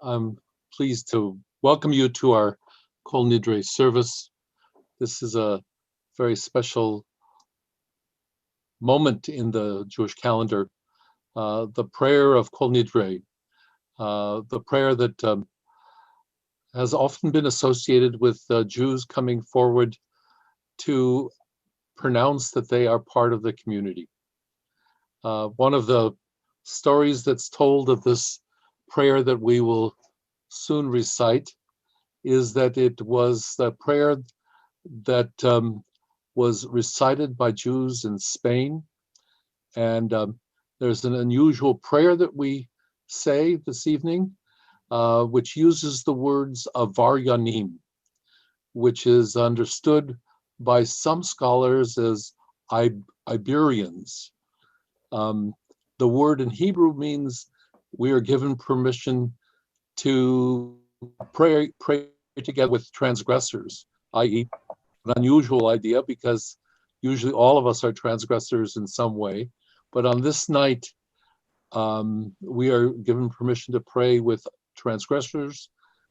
I'm pleased to welcome you to our Kol Nidre service. This is a very special moment in the Jewish calendar. The prayer of Kol Nidre, the prayer that has often been associated with Jews coming forward to pronounce that they are part of the community. One of the stories that's told of this prayer that we will soon recite is that it was the prayer that was recited by Jews in Spain. And there's an unusual prayer that we say this evening, which uses the words avaryanim, which is understood by some scholars as Iberians. The word in Hebrew means we are given permission to pray together with transgressors, i.e., an unusual idea because usually all of us are transgressors in some way. But on this night, we are given permission to pray with transgressors,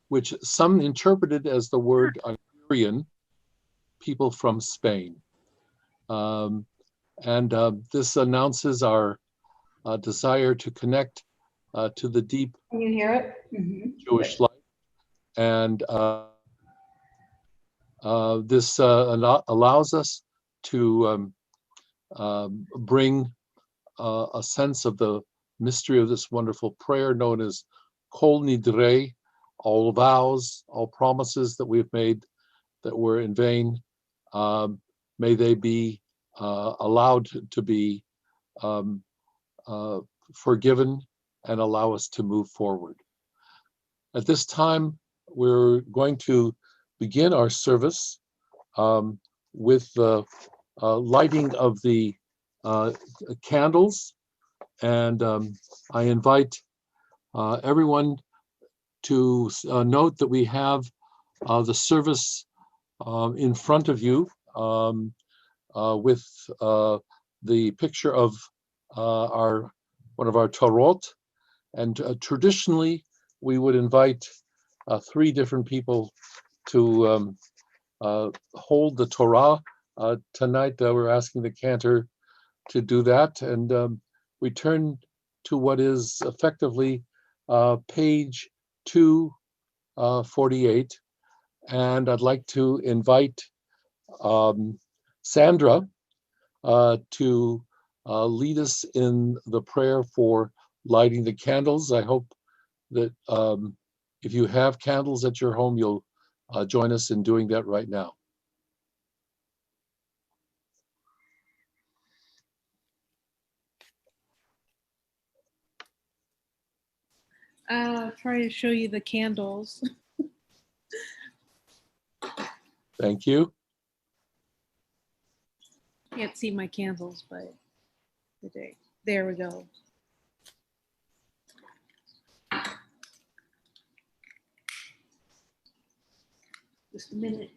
which some interpreted as the word Iberian, people from Spain. This announces our desire to connect to the deep Can you hear it? Mm-hmm. Jewish life. And this allows us to bring a sense of the mystery of this wonderful prayer known as Kol Nidre, all vows, all promises that we've made that were in vain. May they be allowed to be forgiven and allow us to move forward. At this time, we're going to begin our service with the lighting of the candles. And I invite everyone to note that we have the service in front of you with the picture of one of our Torot. And traditionally, we would invite 3 different people to hold the Torah. Tonight, we're asking the cantor to do that. And we turn to what is effectively page 248. And I'd like to invite Sandra to lead us in the prayer for lighting the candles. I hope that if you have candles at your home, you'll join us in doing that right now. I'll try to show you the candles. Thank you. Can't see my candles, but there we go. Just a minute.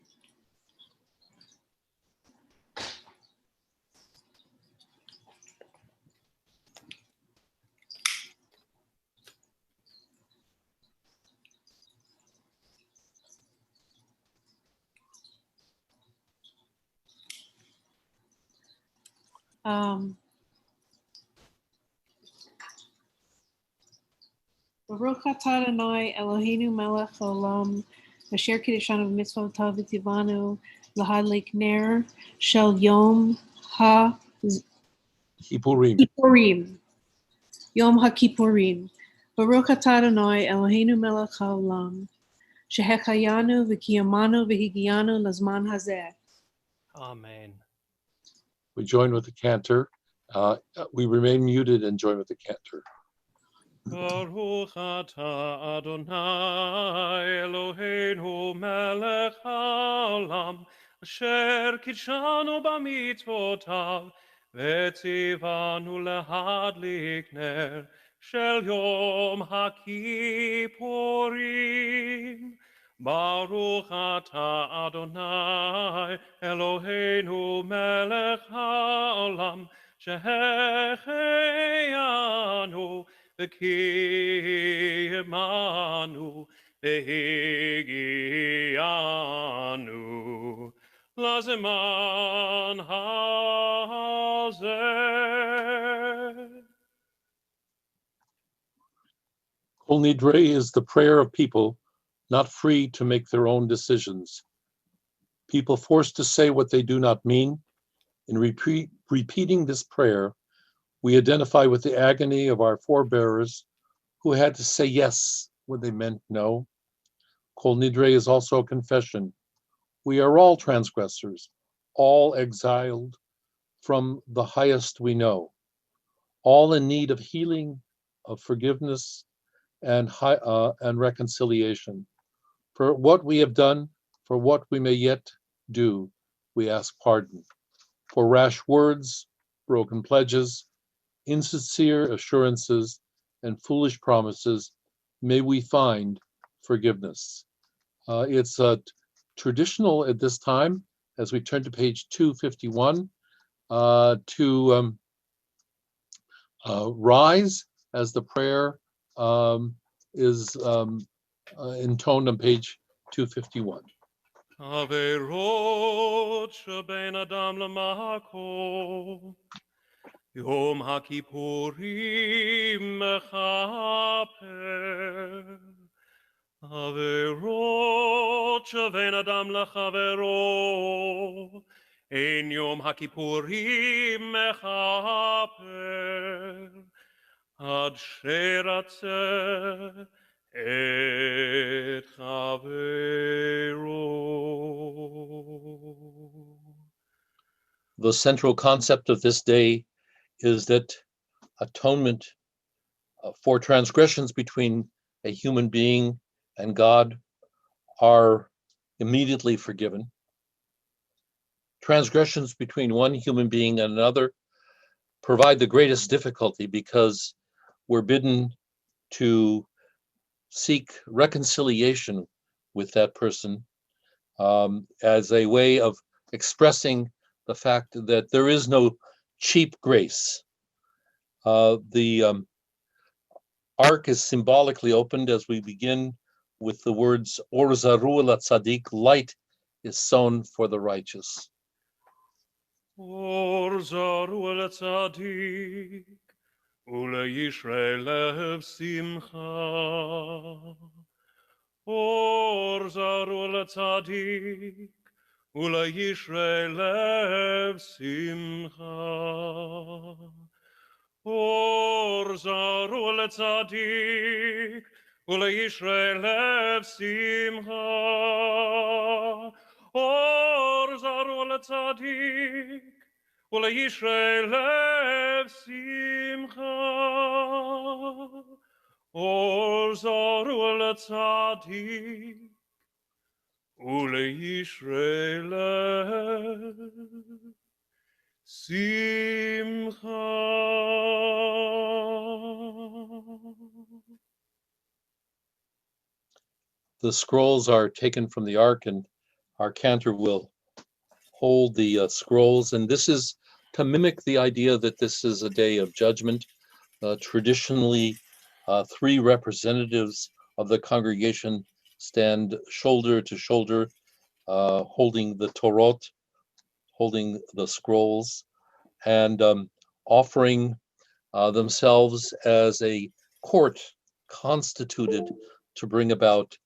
Baruch atah Adonai Eloheinu melech haolam asher kiddushanu b'mitzvotav v'tivanu lahadlik ner shel yom ha-kippurim. Yom ha-kippurim. Baruch atah Adonai Eloheinu melech haolam shehechayanu v'kiyamanu v'higianu lazman hazeh. Amen. We join with the cantor. We remain muted and join with the cantor. Baruch atah Adonai Eloheinu melech haolam asher kidshanu b'mitzvotav v'tzivanu lehadlik ner shel yom ha-kippurim. Baruch atah Adonai Eloheinu melech haolam shehecheyanu וקיימנו והגיענו לזמן הזה. Kol Nidre is the prayer of people not free to make their own decisions. People forced to say what they do not mean. In repeating this prayer, we identify with the agony of our forebears who had to say yes when they meant no. Kol Nidre is also a confession. We are all transgressors, all exiled from the highest we know, all in need of healing, of forgiveness, and reconciliation. For what we have done, for what we may yet do, we ask pardon. For rash words, broken pledges, insincere assurances, and foolish promises, may we find forgiveness. It's traditional at this time, as we turn to page 251, to rise as the prayer is intoned on page 251. עבירות שבין אדם למקום, יום הכיפורים מכפר. עבירות שבין אדם לחברו, אין יום הכיפורים מכפר, עד שרצה את חברו. The central concept of this day is that atonement for transgressions between a human being and God are immediately forgiven. Transgressions between one human being and another provide the greatest difficulty because we're bidden to seek reconciliation with that person as a way of expressing the fact that there is no cheap grace. The ark is symbolically opened as we begin with the words Or zaru latzadik, light is sown for the righteous. Or zaru latzadik, uleYisrael simcha. Or zaru latzadik, uleYisrael simcha. Or zaru latzadik, uleYisrael simcha. Or zaru latzadik, uleYisrael simcha. Or zaru latzadik, uleYisrael simcha. The scrolls are taken from the ark, and our cantor will hold the scrolls. And this is to mimic the idea that this is a day of judgment. Traditionally, three representatives of the congregation stand shoulder to shoulder, holding the Torot, holding the scrolls, and offering themselves as a court constituted to bring about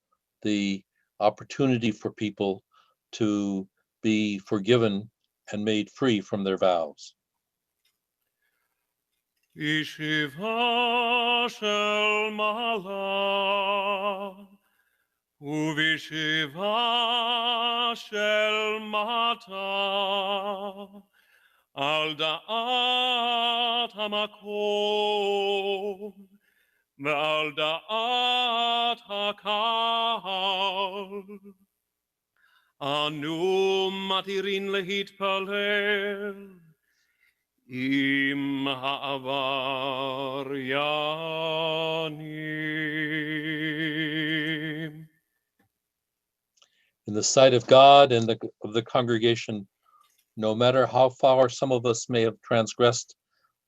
the opportunity for people to be forgiven and made free from their vows. ישיבה של מעלה ובישיבה של מטה על דעת המקום ועל דעת הקהל אנו מתירים להתפלל עם העבריינים. In the sight of God and of the congregation, no matter how far some of us may have transgressed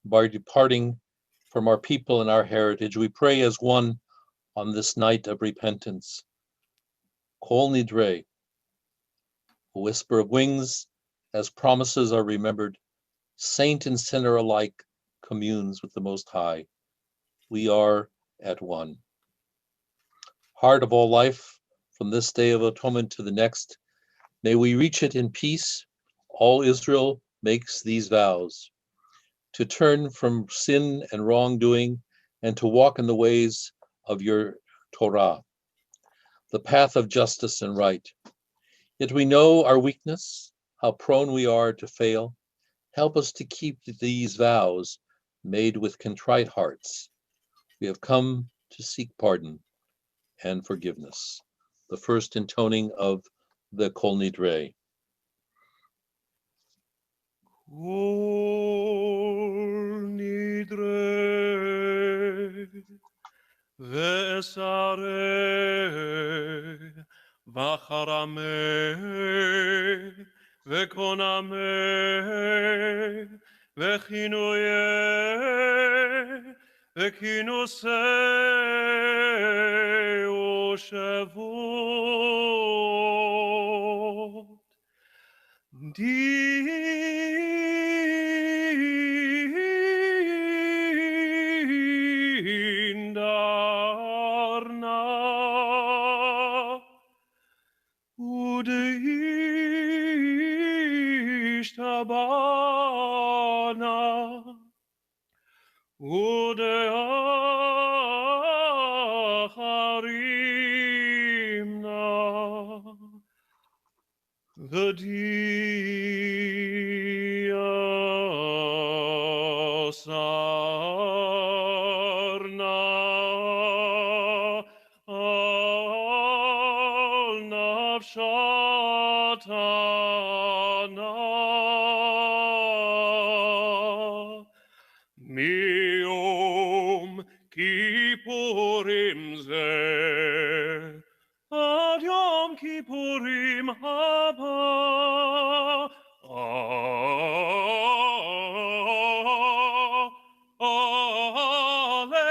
by departing from our people and our heritage. We pray as one on this night of repentance. Kol Nidre, a whisper of wings, as promises are remembered. Saint and sinner alike communes with the Most High. We are at one. Heart of all life, from this day of atonement to the next, may we reach it in peace. All Israel makes these vows, to turn from sin and wrongdoing and to walk in the ways of your Torah, the path of justice and right. Yet we know our weakness, how prone we are to fail. Help us to keep these vows made with contrite hearts. We have come to seek pardon and forgiveness. The first intoning of the Kol Nidre. Kol Nidre ve'esareh v'charameh ve'konameh ve'chinuye ve'kinuseh u'shavut Din darna udishtabana udeacharimna the dia sarna al nafshatana miom kippurim zeh ad Yom Kippurim haba aleinu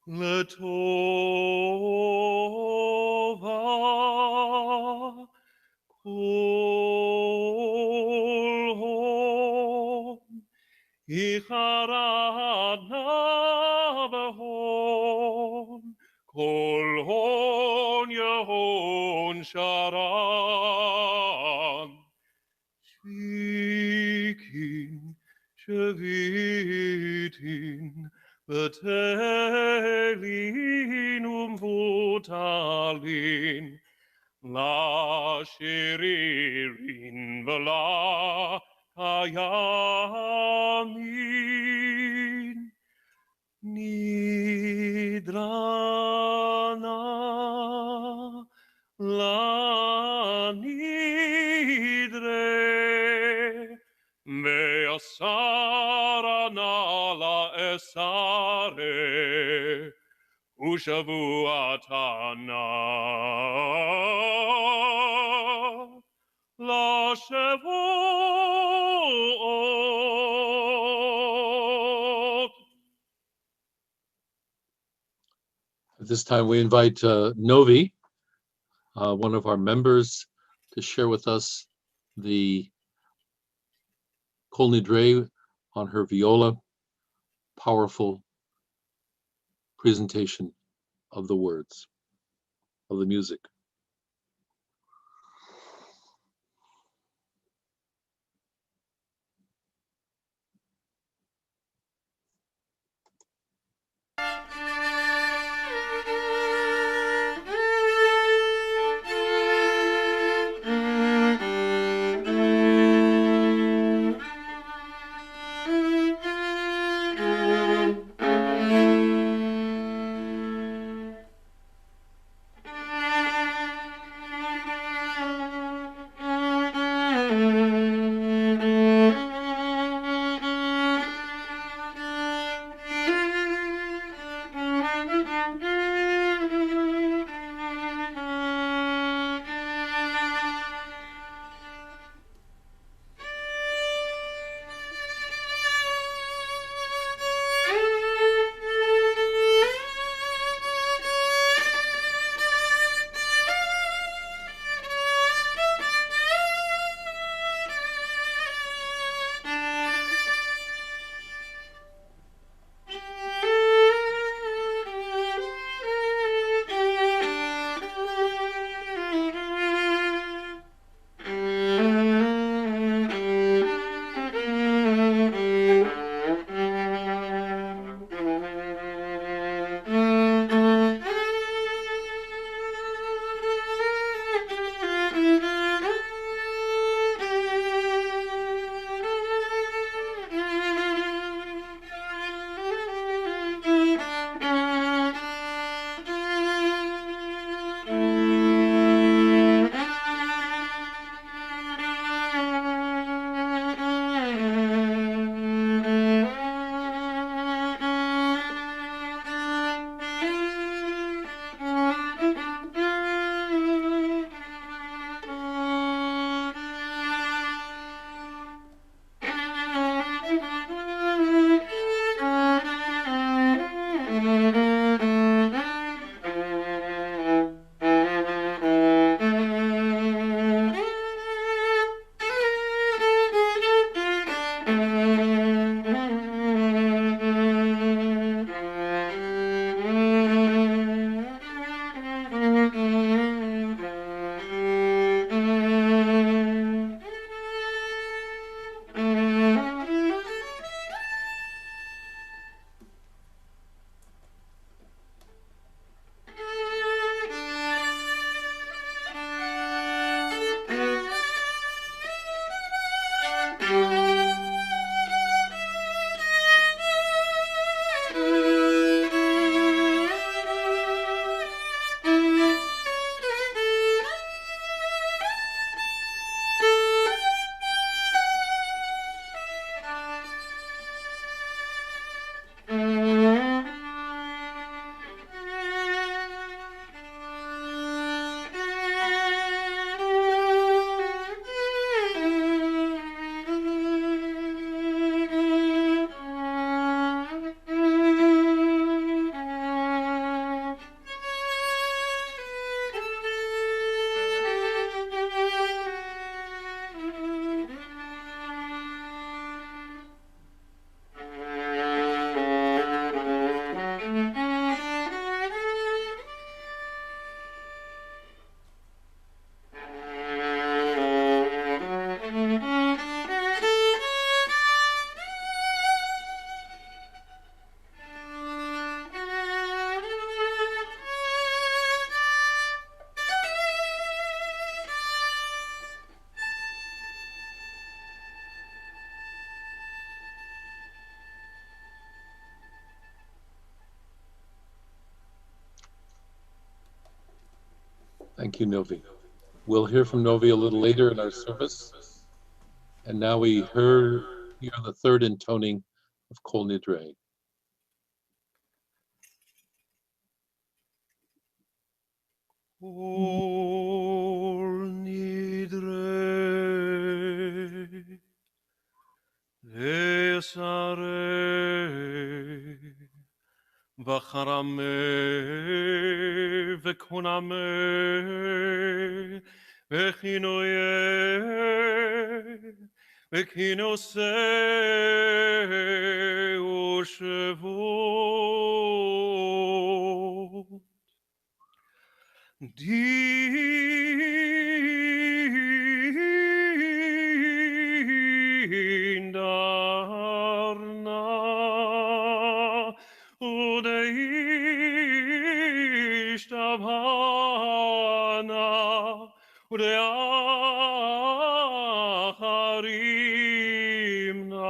letova kulhom Icharana v'hon, kol hon yehon sharan. Shvikin, shvitin, v'telin umvutalin, la shiririn v'la kayamin nidrana la nidre ve'asarana la esare ushavuatana la shavuot. At this time, we invite Novi, one of our members, to share with us the Kol Nidre on her viola. Powerful presentation of the words, of the music. Thank you, Novi. We'll hear from Novi a little later in our service. And now we hear the third intoning of Kol Nidre. Kol Nidre Esare V'charame V'koname V'chinoye V'kinose U'shevu Din darna udeishtabana udeacharimna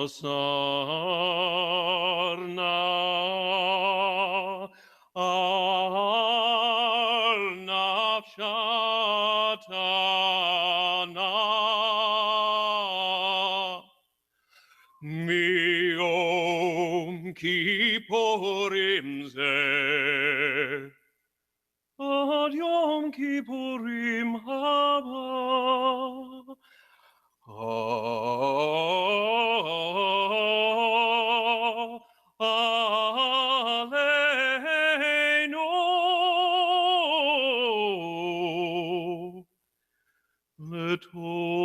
Sarna al nafshatana miom kippurim zeh ad yom kippurim haba Aleinu Letova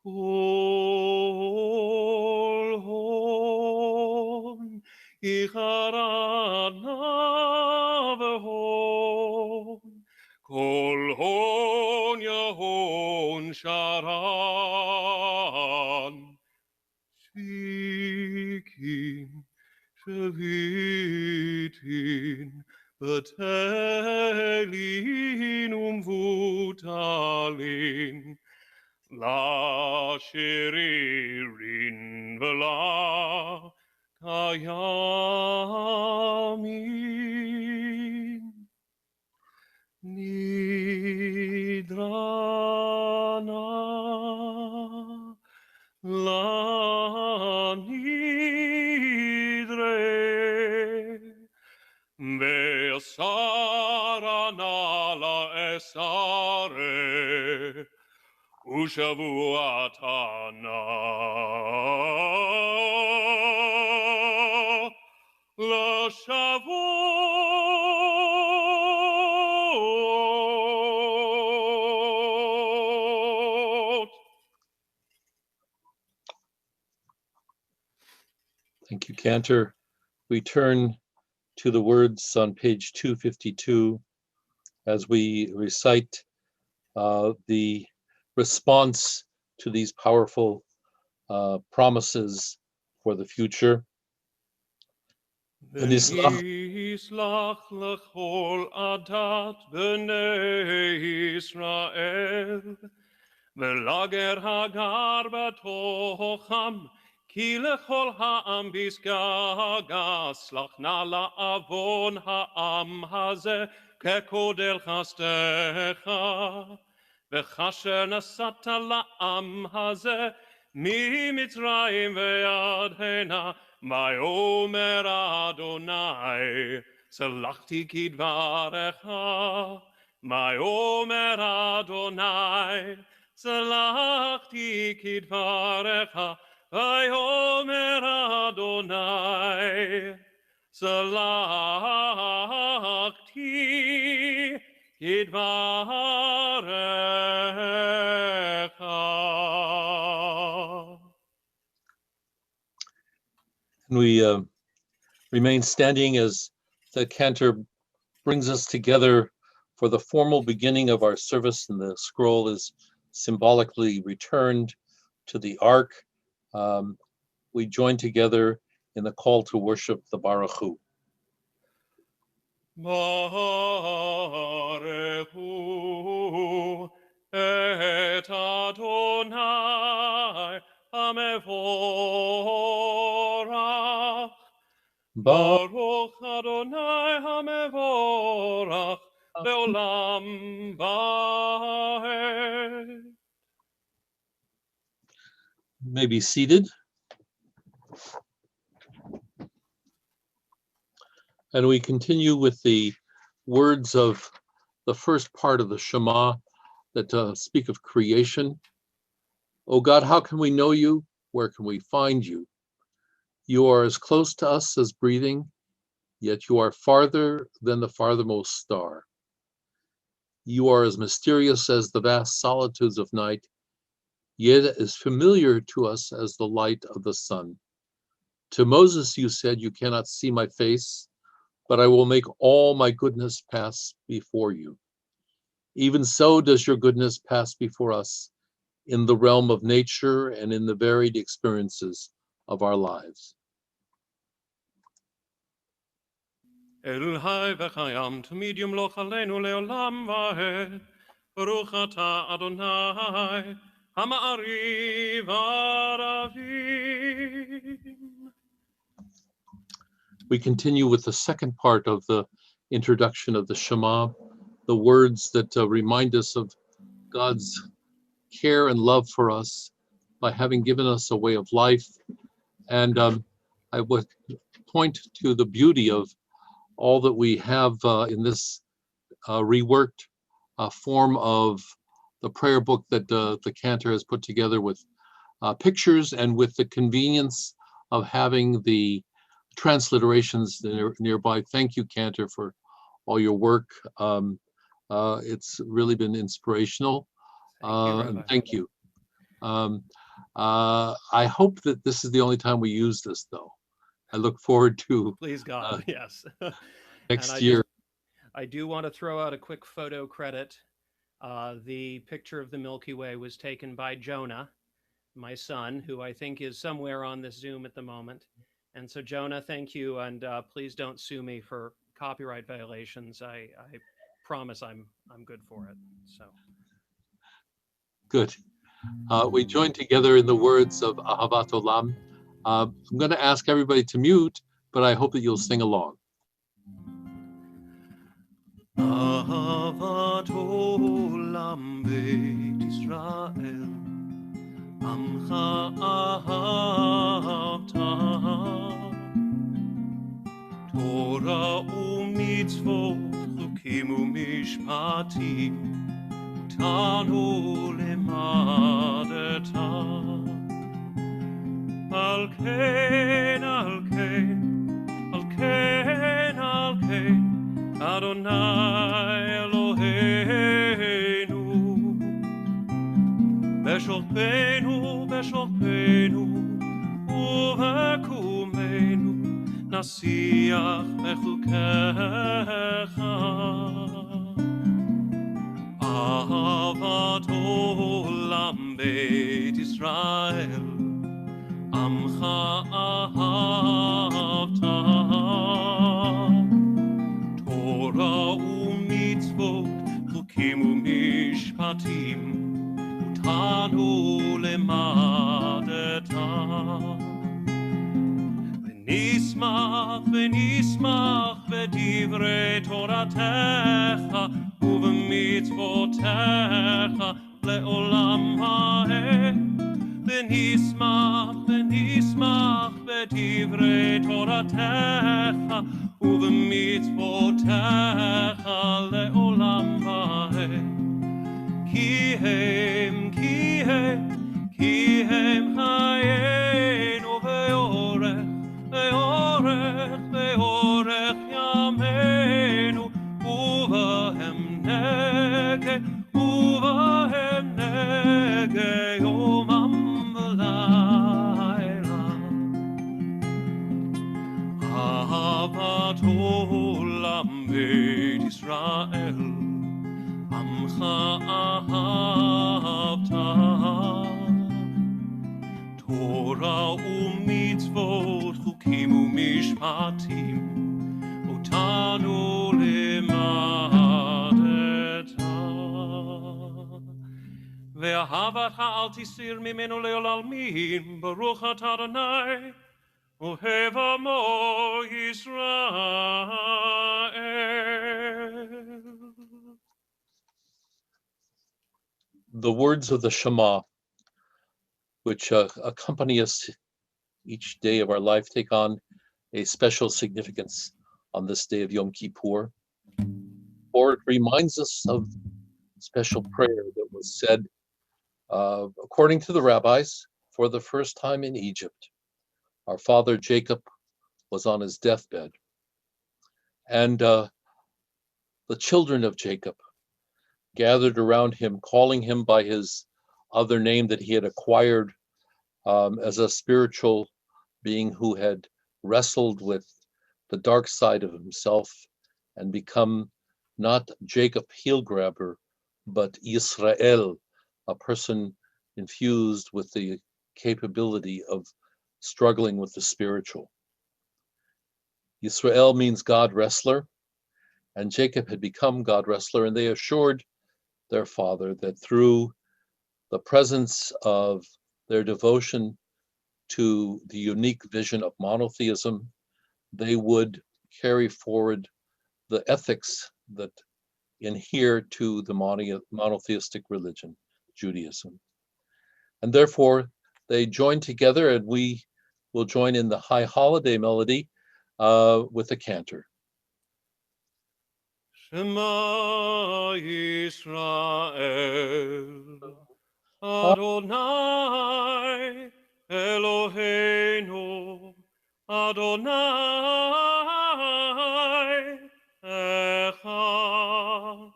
Kol Hon Icharana V'Hon Kol Hon Yahon Sharan Shvikim Shvitin Batelin Umvutalin La Shiririn V'la Kayamin Nidrana La Nidre Ve'asarana La Esare Ushavuatana La Shavuot. Thank you, Cantor. We turn to the words on page 252 as we recite the response to these powerful promises for the future. V'nislach l'chol adat b'nei Yisrael v'lager hagar b'tocham ki l'chol ha'am bisgagas lachna la'avon ha'am hazeh kekodel chastecha v'chasher nasata la'am hazeh ממצרים ועד הנה ויאמר אדוני צלחתי כדברך ויאמר אדוני צלחתי כדברך ויאמר אדוני צלחתי כדברך. And we remain standing as the cantor brings us together for the formal beginning of our service, and the scroll is symbolically returned to the ark. We join together in the call to worship the Baruch Hu. Baruch Hu et Adonai Mevorach. Baruch Adonai HaMevorach Leolam Vaed. May be seated. And we continue with the words of the first part of the Shema that speak of creation. O God, how can we know you? Where can we find you? You are as close to us as breathing, yet you are farther than the farthermost star. You are as mysterious as the vast solitudes of night, yet as familiar to us as the light of the sun. To Moses you said, you cannot see my face, but I will make all my goodness pass before you. Even so does your goodness pass before us in the realm of nature and in the varied experiences of our lives. El Hai v'chayam tamid yumloch aleinu leolam vaed. Baruch atah Adonai hama'ariv aravim. We continue with the second part of the introduction of the Shema, the words that remind us of God's care and love for us by having given us a way of life. And I would point to the beauty of all that we have in this reworked form of the prayer book that the Cantor has put together with pictures and with the convenience of having the transliterations nearby. Thank you, Cantor, for all your work. It's really been inspirational. Thank you. I hope that this is the only time we use this, though. I look forward to Please God, yes. next year. I do want to throw out a quick photo credit. The picture of the Milky Way was taken by Jonah, my son, who I think is somewhere on this Zoom at the moment. And so, Jonah, thank you, and please don't sue me for copyright violations. I promise I'm good for it. So good. We join together in the words of Ahavat Olam. I'm going to ask everybody to mute, but I hope that you'll sing along. Ahavat Olam Beit Israel, Amcha Ahavta, Torah u'mitzvot, chukim u'mishpatim, Tanu lemadeta. Al ken, al ken, al ken, al ken, Adonai Eloheinu, B'shortenu, b'shortenu, u'v'kumenu, Nasiach bechukecha. Ahavat Olam Beit Israel, Amcha ahavta, Torah u'mitzvot, chukim u'mishpatim, utanu lemadeta. V'nismach, v'nismach v'divrei Toratecha, u'v'mitzvotecha le'olam ha'ed. V'nismach, v'nismach v'divrei Toratecha, u'v'mitzvotecha le'olam ha'ed. Ki hem hayenu ve'orech, ve'orech, ve'orech yamenu, uvahem nege, uvahem nege yomam v'layla. Ahavat Olam Beit Israel, Amcha ahavta, Torah u'mitzvot, chukim u'mishpatim, utanu lemadeta. ואהבתך אל תסיר ממנו לעולמים, ברוך אתה אדוני, אוהב עמו ישראל. The words of the Shema, which accompany us each day of our life, take on a special significance on this day of Yom Kippur, for it reminds us of special prayer that was said, according to the rabbis, for the first time in Egypt. Our father Jacob was on his deathbed, and the children of Jacob gathered around him, calling him by his other name that he had acquired as a spiritual being who had wrestled with the dark side of himself and become not Jacob heel grabber, but Israel, a person infused with the capability of struggling with the spiritual. Israel means God wrestler, and Jacob had become God wrestler, and they assured their father that through the presence of their devotion to the unique vision of monotheism, they would carry forward the ethics that adhere to the monotheistic religion, Judaism. And therefore, they joined together, and we will join in the high holiday melody with the cantor. Shema Yisrael, Adonai Eloheinu, Adonai Echad,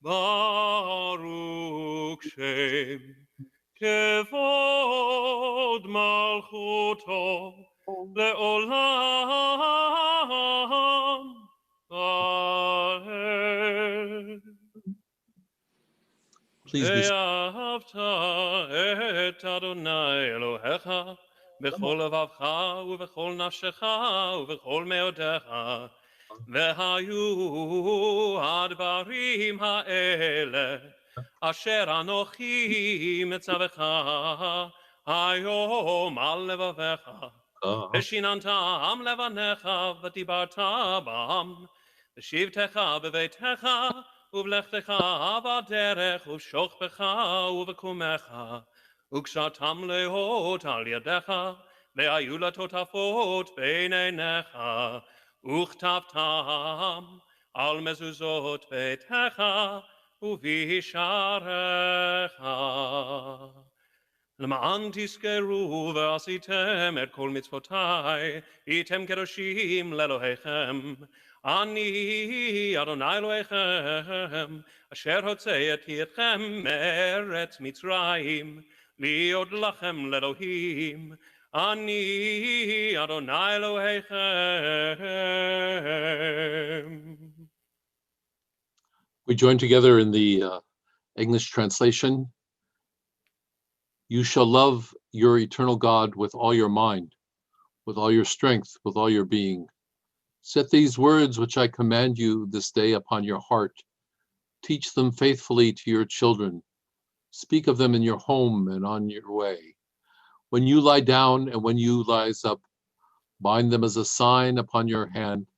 Baruch Shem Kevod Malchuto Leolam. Please be ואהבת את אדוני אלוהיך בכל לבבך ובכל נפשך ובכל מאודיך, והיו הדברים האלה אשר אנוכי מצווך היום על לבביך, ושיננתם לבניך ודיברת בם, ושבתך בביתך ובלכתך בדרך ובשוכבך ובקומך, וקשרתם לאות על ידיך, והיו לטוטפות בין עיניך, וכתבתם על מזוזות ביתך ובשעריך. למען תזכרו ועשיתם את כל מצוותיי, הייתם קדושים לאלוהיכם. אני אדוני אלוהיכם, אשר הוצאתי אתכם מארץ מצרים, להיות לכם לאלוהים. אני אדוני אלוהיכם. We join together in the English translation. You shall love your eternal God with all your mind, with all your strength, with all your being. Set these words which I command you this day upon your heart. Teach them faithfully to your children. Speak of them in your home and on your way. When you lie down and when you rise up, bind them as a sign upon your hand.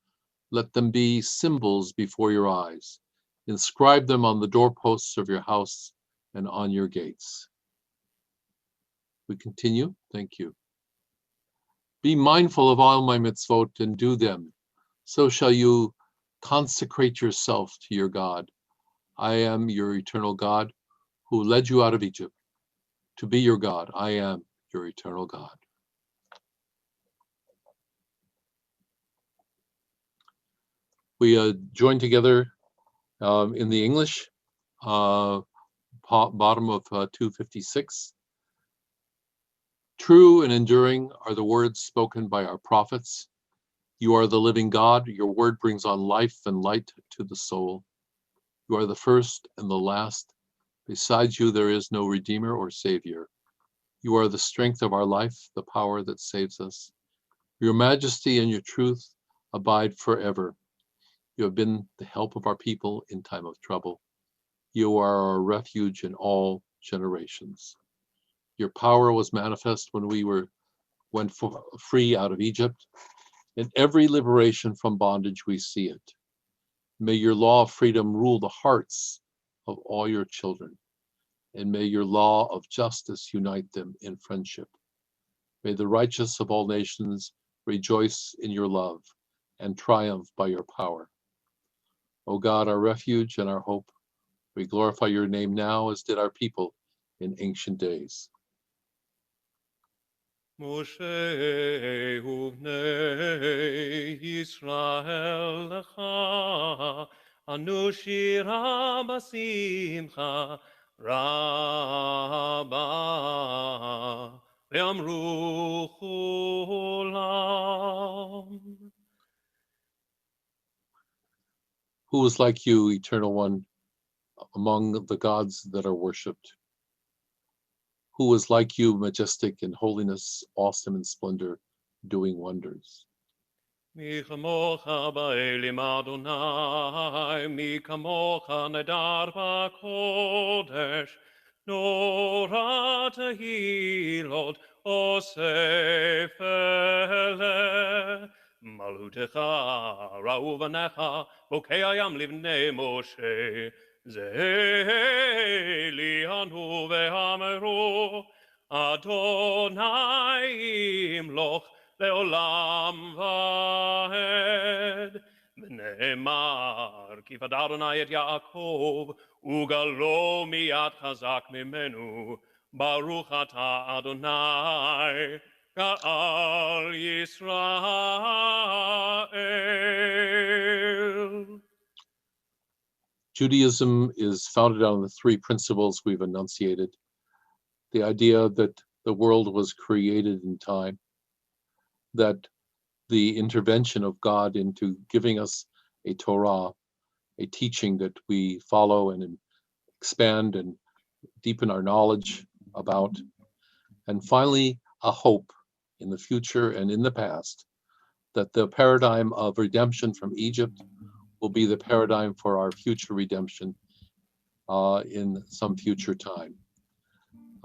Let them be symbols before your eyes. Inscribe them on the doorposts of your house and on your gates. We continue. Thank you. Be mindful of all my mitzvot and do them. So shall you consecrate yourself to your God. I am your eternal God who led you out of Egypt. To be your God, I am your eternal God. We join together in the English, bottom of 256. True and enduring are the words spoken by our prophets. You are the living God. Your word brings on life and light to the soul. You are the first and the last. Besides you, there is no Redeemer or Savior. You are the strength of our life, the power that saves us. Your majesty and your truth abide forever. You have been the help of our people in time of trouble. You are our refuge in all generations. Your power was manifest when we went free out of Egypt. In every liberation from bondage, we see it. May your law of freedom rule the hearts of all your children, and may your law of justice unite them in friendship. May the righteous of all nations rejoice in your love and triumph by your power. O God, our refuge and our hope, we glorify your name now as did our people in ancient days. Moshe uvnei Yisrael lecha, anu shira basimcha rabba, ve'amru chulam. Who is like you, Eternal One, among the gods that are worshipped? Who is like you, majestic in holiness, awesome in splendor, doing wonders? Mi kamocha ba'elim Adonai, mi kamocha nedar ba'kodesh, nora tehilot osef ele. Malhutecha ra'u v'necha, bokei hayam livnei Moshe, zeh li'anu ve'hameru, Adonai imloch לעולם ועד. ונאמר, כי פדה אדוני את יעקב, וגלו מיד חזק ממנו. ברוך אתה אדוני, גאל ישראל. Judaism is founded on the three principles we've enunciated. The idea that the world was created in time, that the intervention of God into giving us a Torah, a teaching that we follow and expand and deepen our knowledge about, and finally, a hope in the future and in the past, that the paradigm of redemption from Egypt will be the paradigm for our future redemption in some future time.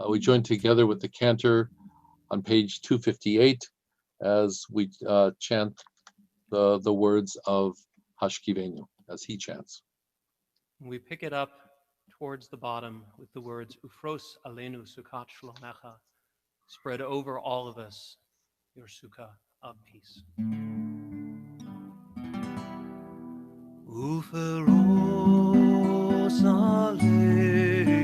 We join together with the cantor on page 258 as we chant the words of Hashkivenu, as he chants. We pick it up towards the bottom with the words, Ufros alenu sukkot shlomecha, spread over all of us your sukkah of peace. Ufros alenu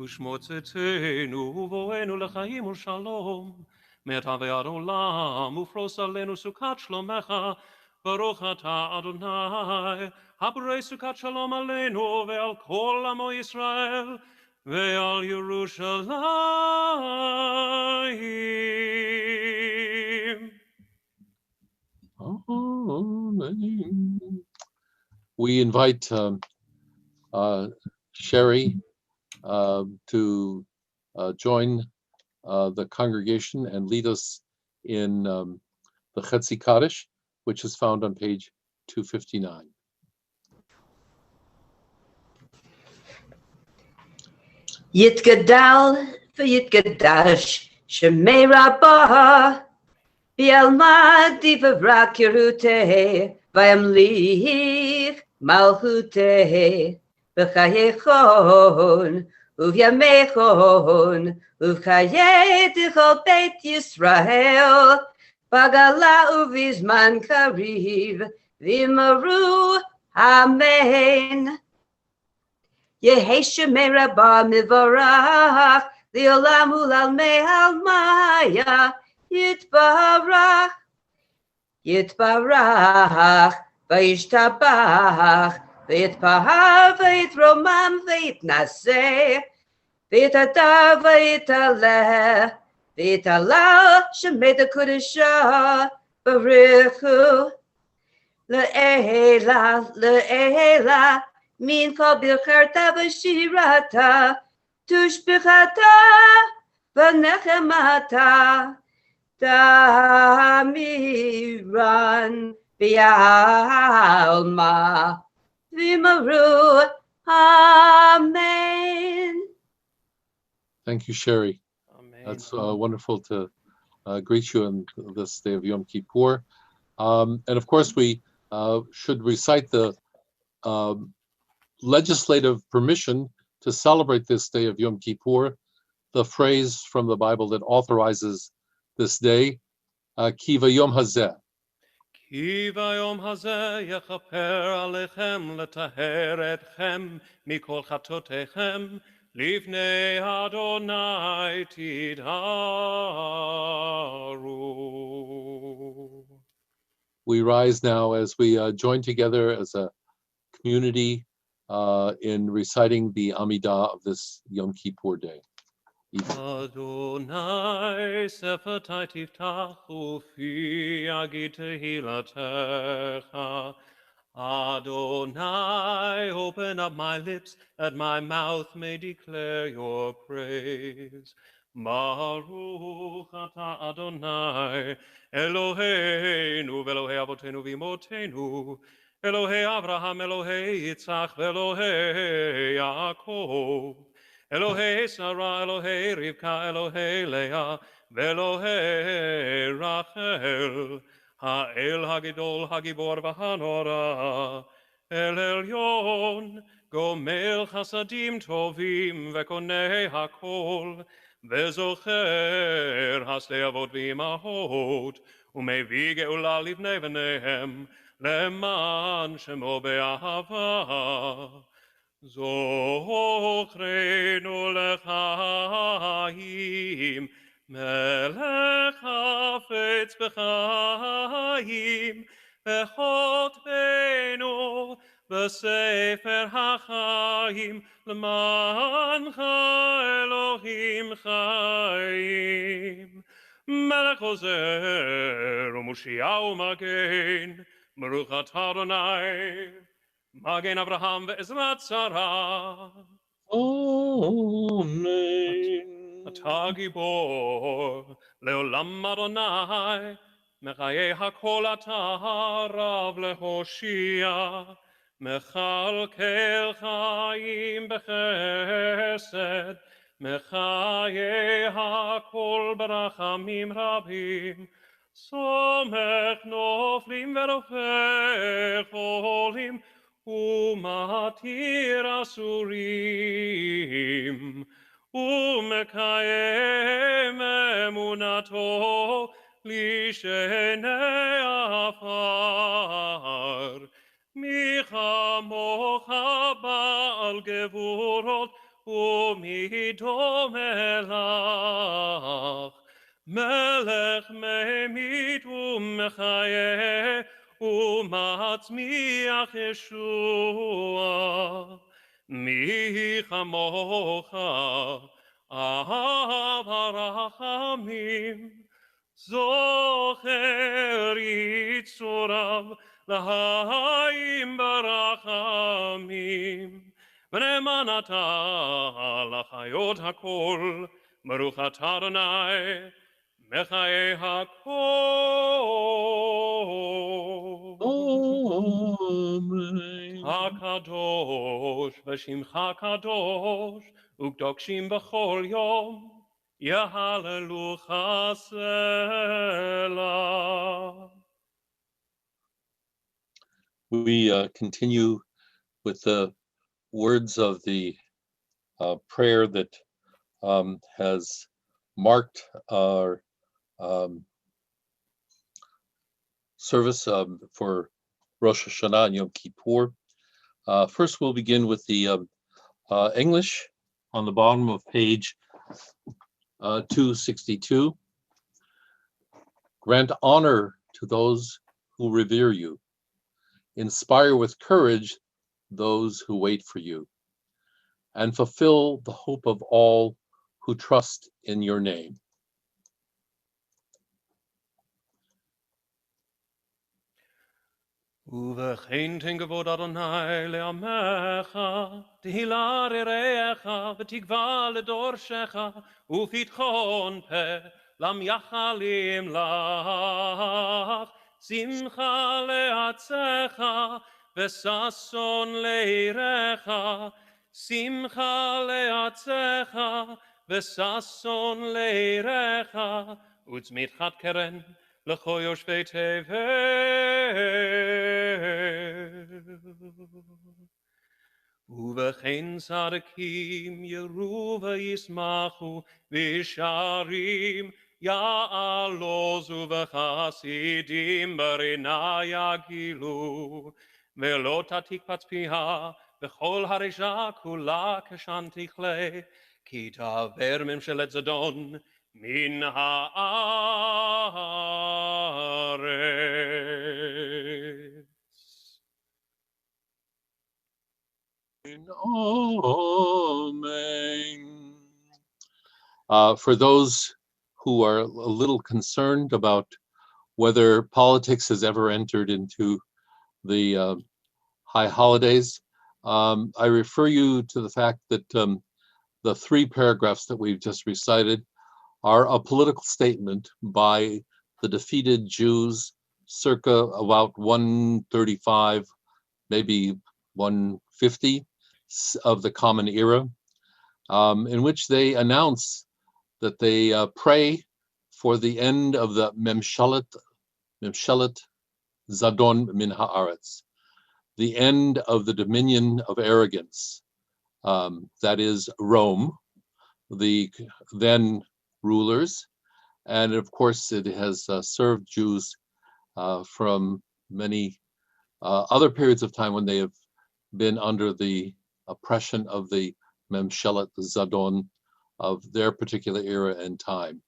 ושמוצתנו ובואנו לחיים ושלום, מעתה ועד עולם, ופרוס עלינו סוכת שלומך, ברוך אתה אדוני, הבורא סוכת שלום עלינו ועל כל עמו ישראל, ועל ירושלים. Amen. We invite Sherry to join the congregation and lead us in the Chetzi Kaddish, which is found on page 259. Yitgadal v'yitgadash Shemei Rabbah V'yalmad divavrak Yeruteh V'yamlich Malchuteh V'chayechon Uvyamechon Uvchayeh Dichol Beit Yisrael Bagala uvizman kariv V'yimaru Amen. Yehei Shemei Rabbah mivorach Li'olam u'lalmei almaya Yitbarach Yitbarach V'yishtabach V'yitpahar V'yitromam V'yitnaseh V'yitadar V'yitaleh V'yitalal Shemei Dekudesha Baruchu Le'ela Min kol bircherta v'shirata, tushbichata v'nechemata, tamiran v'yalma v'yimaru. Amen. Thank you, Sherry. Amen. That's wonderful to greet you on this day of Yom Kippur. And of course, we should recite the legislative permission to celebrate this day of Yom Kippur, the phrase from the Bible that authorizes this day, Ki vayom hazeh. כי ביום הזה יכפר עליכם לטהר אתכם מכל חטאותיכם לפני אדוני תדהרו. We rise now as we join together as a community in reciting the Amidah of this Yom Kippur day. Adonai שפתי תפתח ופי יגיד תהילתך. Adonai, open up my lips, that my mouth may declare your praise. Baruch atah Adonai, Eloheinu, Elohei Avotenu v'Imotenu, Elohei Avraham, Elohei Yitzchak, Elohei Yaakov, Elohei Sarah, Elohei Rivka, Elohei Leah, Elohei Rachel, Ha'el Hagidol Hagibor v'Hanora, El Elyon, Gomel Chasadim Tovim v'Konei Hakol, V'Zocher Hasdei Avot v'Imahot, U'Mevii Geula Livnei V'Nehem, Leman Shemo Be'ahava. Zochrenu lechaim, Melech hafetz b'chaim, v'chotbenu b'sefer hachayim, l'mancha Elohim chayim. Melech ozer u'Moshiach u'Magen, Baruch atah Adonai, Magen Avraham ve'ezrat Sarah. Amen. אתה גיבור, לעולם אדוני, מחיי הכל אתה רב להושיע, מכלכל חיים בחסד, מחיי הכל ברחמים רבים, סומך נופלים ורופא חולים, ומתיר אסורים. ומקיים אמונתו לשני עפר. מי כמוך בעל גבורות ומי דומה לך. מלך ממית ומחיה ומצמיח ישועה. מי כמוך אהב הרחמים, זוכר יצוריו לחיים ברחמים, ונאמן אתה לחיות הכל, Baruch atah Adonai, Mechae HaKol. Amen. HaKadosh, V'shimcha Kadosh, Ukdokshim B'chol Yom, Yahalelucha Selah. We continue with the words of the prayer that has marked our service for Rosh Hashanah and Yom Kippur. First, we'll begin with the English on the bottom of page 262. Grant honor to those who revere you. Inspire with courage those who wait for you, and fulfill the hope of all who trust in your name. Uvechein kavod Adonai le'amecha, tehila rerecha, v'tikva ledorshecha, ufitchon pe, lam yachalim lach, simcha le'atzecha, v'sason leirecha, simcha le'atzecha, v'sason leirecha, utzmitchat keren, L'cho yoshvei tevel. Uvechein tzadikim yeru v'yismachu v'sharim ya'alozu v'chasidim barina yagilu ve'lo tatikpatz piha v'chol harisha kula kashan tichle ki taver memshelet Zedon min haaretz. Amen. For those who are a little concerned about whether politics has ever entered into the high holidays, I refer you to the fact that the three paragraphs that we've just recited are a political statement by the defeated Jews circa about 135, maybe 150 of the Common Era, in which they announce that they pray for the end of the Memshalet Zadon min haaretz, the end of the dominion of arrogance, that is Rome, the then rulers, and of course it has served Jews from many other periods of time when they have been under the oppression of the Memshelet Zadon of their particular era and time.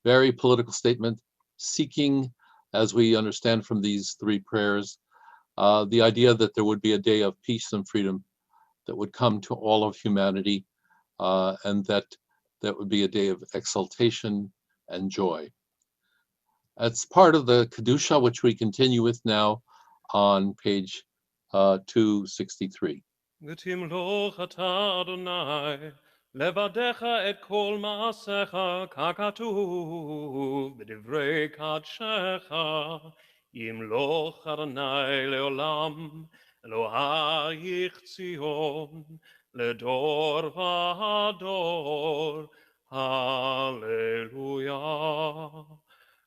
Very political statement, seeking, as we understand from these three prayers, the idea that there would be a day of peace and freedom that would come to all of humanity, and that would be a day of exaltation and joy. That's part of the Kedusha, which we continue with now on page 263. ותמלוך אתה אדוני, לבדך את כל מעשיך, ככתוב בדברי קדשך, ימלוך אדוני לעולם, אלוהיך ציון, לדור ודור, הללויה.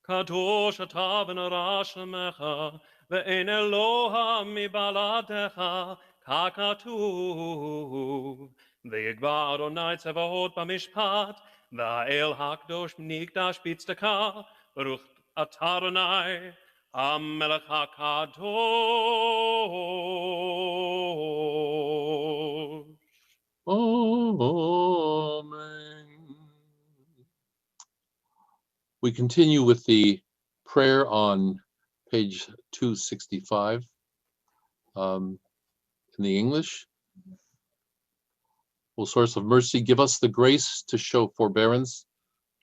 קדוש אתה ונורא שמך, ואין אלוה מבלעדיך, ככתוב, ויגבר אדוני צבאות במשפט, והאל הקדוש מקדש בצדקה, ברוך אתה אדוני, המלך הקדוש. Amen. We continue with the prayer on page 265 in the English. O source of mercy, give us the grace to show forbearance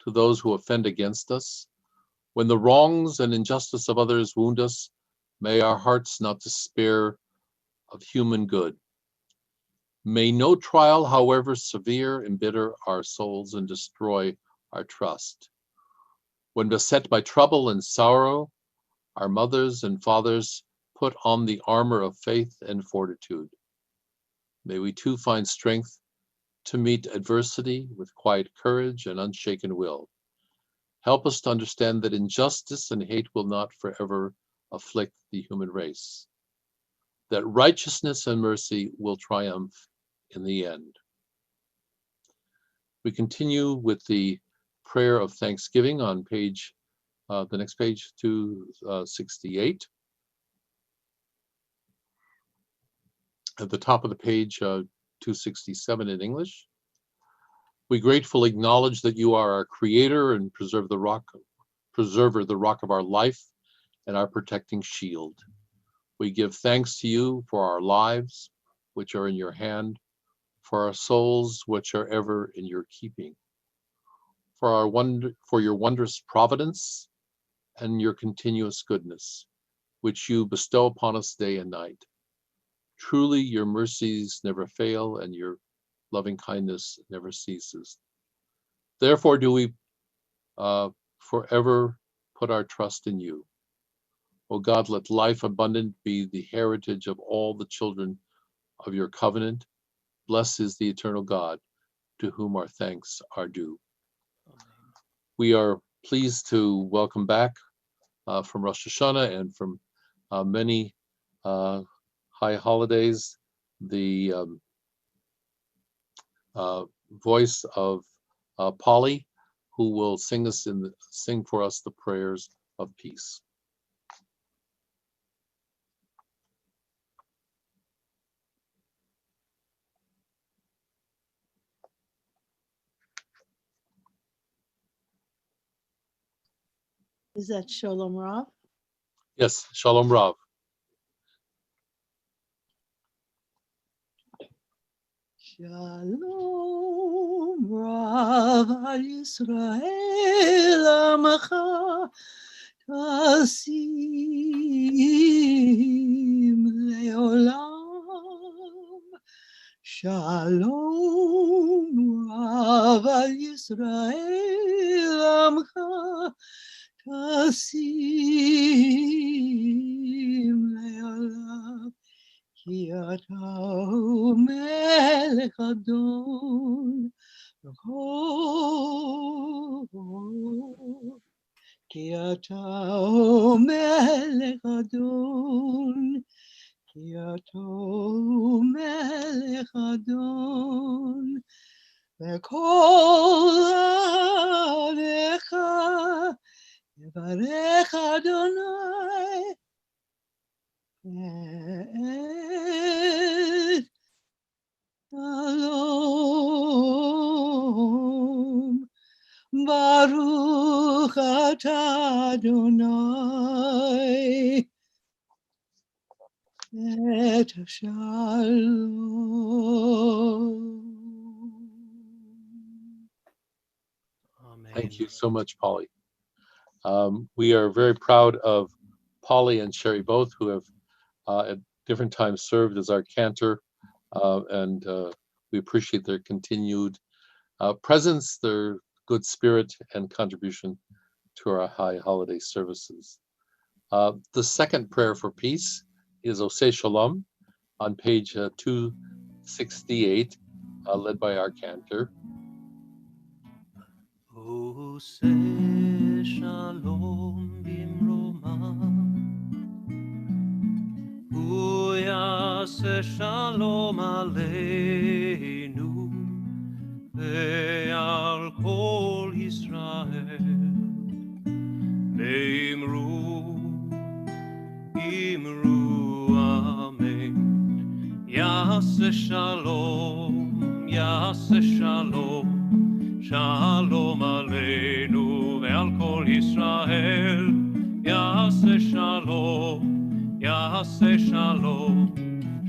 to those who offend against us. When the wrongs and injustice of others wound us, may our hearts not despair of human good. May no trial, however severe, embitter our souls and destroy our trust. When beset by trouble and sorrow, our mothers and fathers put on the armor of faith and fortitude. May we too find strength to meet adversity with quiet courage and unshaken will. Help us to understand that injustice and hate will not forever afflict the human race, that righteousness and mercy will triumph in the end. We continue with the prayer of thanksgiving on page, the next page, 268. At the top of the page, 267 in English. We gratefully acknowledge that you are our creator and preserver, the rock of our life and our protecting shield. We give thanks to you for our lives, which are in your hand, for our souls, which are ever in your keeping, for your wondrous providence and your continuous goodness, which you bestow upon us day and night. Truly, your mercies never fail and your loving kindness never ceases. Therefore do we forever put our trust in you. O God, let life abundant be the heritage of all the children of your covenant. Blessed is the eternal God, to whom our thanks are due. We are pleased to welcome back from Rosh Hashanah and from many high holidays, the voice of Polly, who will sing for us the prayers of peace. Is that Shalom Rav? Yes, Shalom Rav. Shalom Rav al Yisrael Amacha Tasim Leolam. Shalom Rav al Yisrael Amacha Tasim Leolam. Ki ata melech adon l'kol. Ki ata melech adon. Ki ata melech adon. V'kol alecha yevarech Adonai. Shalom, Baruch atah Adonai, et shalom. Amen. Thank you so much, Polly. We are very proud of Polly and Sherry both, who have at different times served as our cantor, and we appreciate their continued presence, their good spirit, and contribution to our high holiday services. The second prayer for peace is Oseh Shalom on page 268, led by our cantor. Oseh Shalom bimroma, Hu yaseh shalom aleinu ve'al kol Yisrael. Imru amen. Yaseh shalom, Shalom aleinu ve'al kol Yisrael. Yaseh shalom,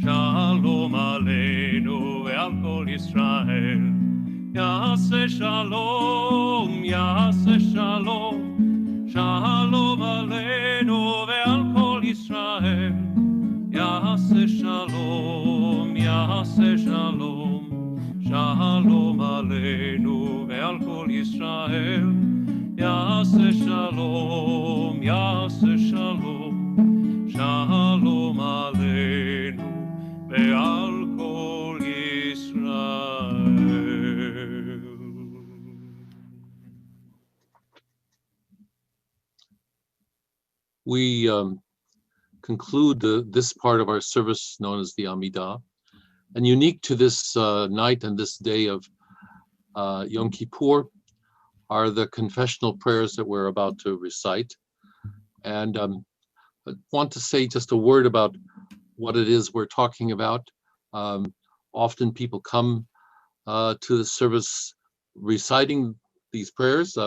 Shalom aleinu ve'al kol Yisrael. Yaseh shalom, Shalom aleinu ve'al kol Yisrael. Yaseh shalom, Shalom Aleinu ve'al Kol Yisrael. Yaseh Shalom, Yaseh Shalom. Shalom Aleinu ve'al Kol Yisrael. We conclude this part of our service known as the Amidah. And unique to this night and this day of Yom Kippur are the confessional prayers that we're about to recite. And I want to say just a word about what it is we're talking about. Often people come to the service reciting these prayers.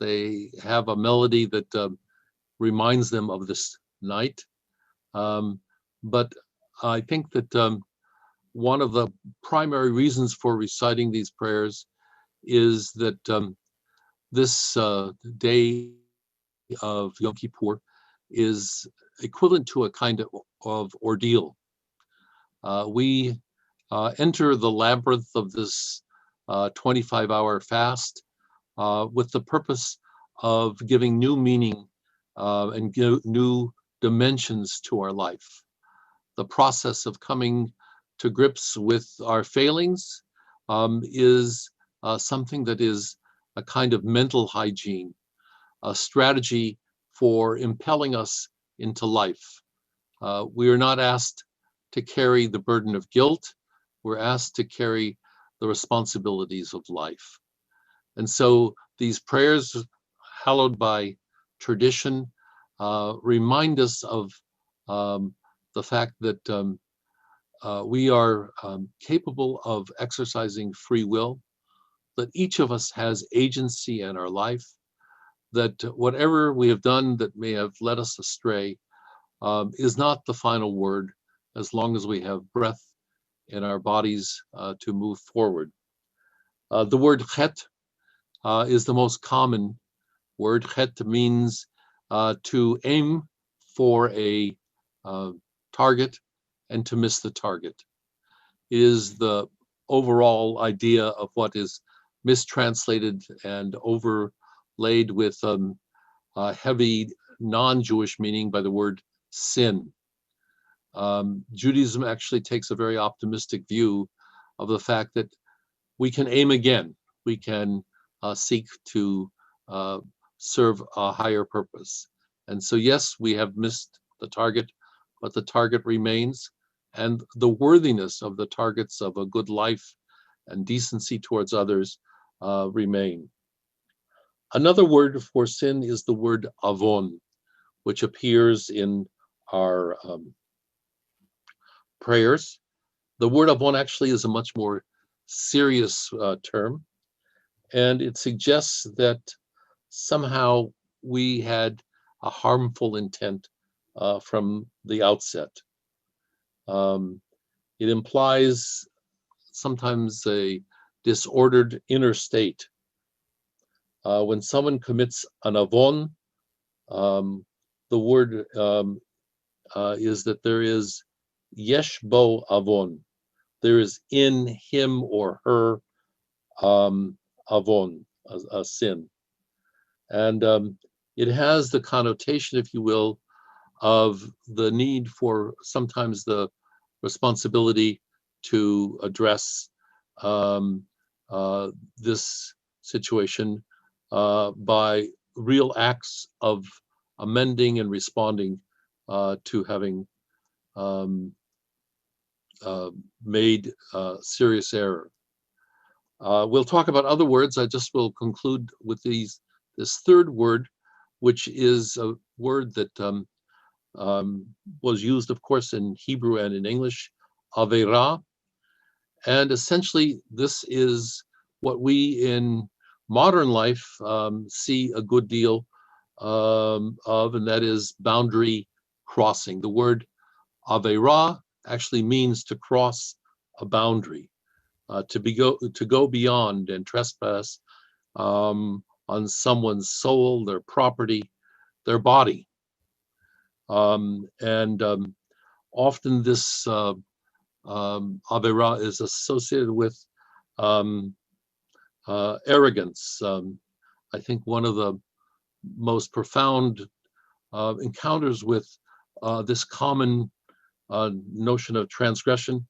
They have a melody that reminds them of this night. But I think that one of the primary reasons for reciting these prayers is that this day of Yom Kippur is equivalent to a kind of ordeal. We enter the labyrinth of this 25-hour fast with the purpose of giving new meaning and new dimensions to our life. The process of coming to grips with our failings is something that is a kind of mental hygiene, a strategy for impelling us into life. We are not asked to carry the burden of guilt. We're asked to carry the responsibilities of life. And so these prayers, hallowed by tradition, remind us of the fact that we are capable of exercising free will, that each of us has agency in our life, that whatever we have done that may have led us astray is not the final word, as long as we have breath in our bodies to move forward. The word chet is the most common word. Chet means to aim for a target and to miss the target. It is the overall idea of what is mistranslated and overlaid with heavy non-Jewish meaning by the word sin. Judaism actually takes a very optimistic view of the fact that we can aim again. We can seek to serve a higher purpose. And so, yes, we have missed the target, but the target remains. And the worthiness of the targets of a good life and decency towards others remain. Another word for sin is the word avon, which appears in our prayers. The word avon actually is a much more serious term, and it suggests that somehow we had a harmful intent from the outset. It implies sometimes a disordered inner state. When someone commits an avon, the word is that there is yesh bo avon. There is in him or her avon, a sin. And it has the connotation, if you will, of the need for sometimes the responsibility to address this situation by real acts of amending and responding to having made serious error. We'll talk about other words. I just will conclude with this third word, which is a word that was used, of course, in Hebrew and in English, Aveira. And essentially, this is what we in modern life see a good deal of, and that is boundary crossing. The word Aveira actually means to cross a boundary, to go beyond and trespass on someone's soul, their property, their body. Often this Aveira is associated with arrogance. I think one of the most profound encounters with this common notion of transgression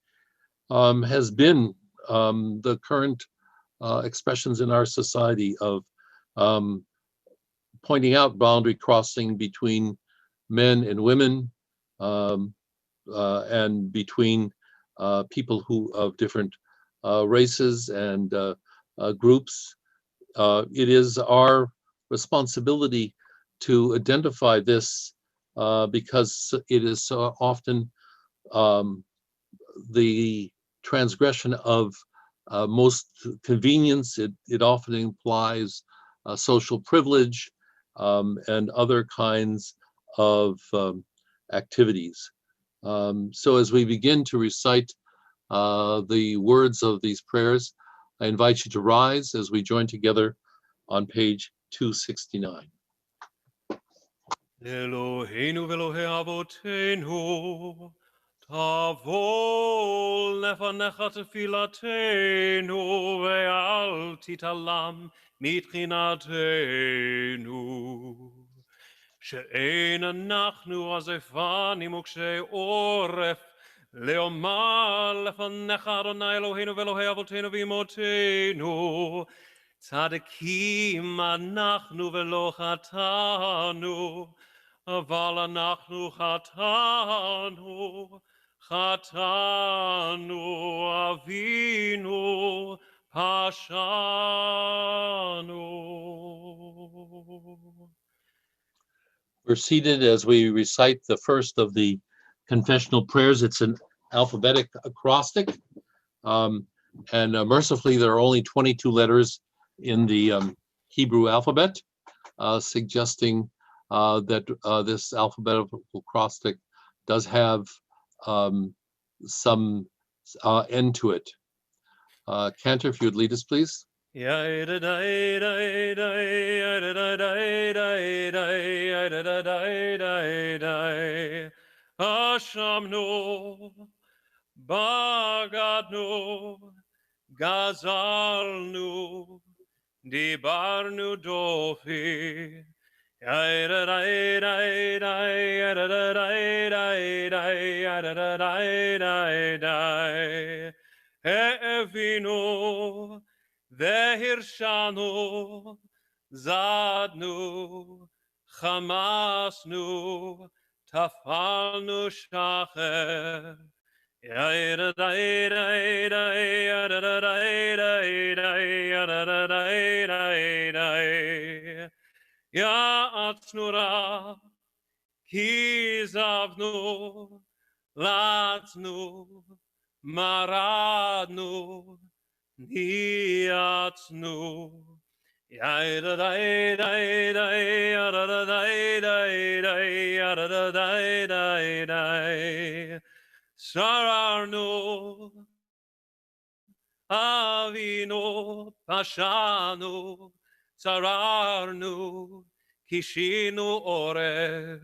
has been the current expressions in our society of pointing out boundary crossing between men and women, and between people who of different races and groups. It is our responsibility to identify this because it is so often the transgression of most convenience. It often implies social privilege and other kinds of activities. So as we begin to recite the words of these prayers, I invite you to rise as we join together on page 269. Eloheinu ve'Elohei Avotenu, tavol lefanecha tefilatenu, ve'al titalam mitchinatenu. שאין אנחנו עזפנים וקשי עורף לאומר לפניך אדוני אלוהינו ואלוהי אבותינו ואמותינו צדיקים אנחנו ולא חטאנו אבל אנחנו חטאנו אבינו פשענו. We're seated as we recite the first of the confessional prayers. It's an alphabetic acrostic, and mercifully there are only 22 letters in the Hebrew alphabet, suggesting that this alphabetical acrostic does have some end to it. Cantor, if you would lead us, please. Ashamnu, Bagadnu, Gazalnu, Dibarnu Dofi, Evinu, Vehirshanu, Zadnu, Chamasnu, Tafalnu Shacher. Ya'atnura, Kizavnu, Latnu, Maradnu, Niatnu. Sararnu, Avinu, Pashanu, Sararnu, Kishinu Orev.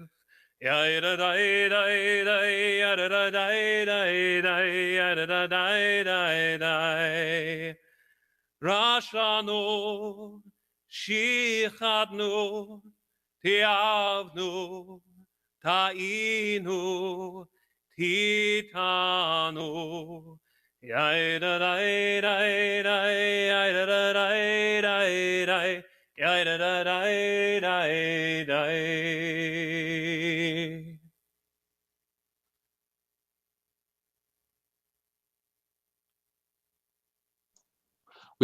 Rashanu, Shichadnu, Tiavnu, Tainu, Titanu. We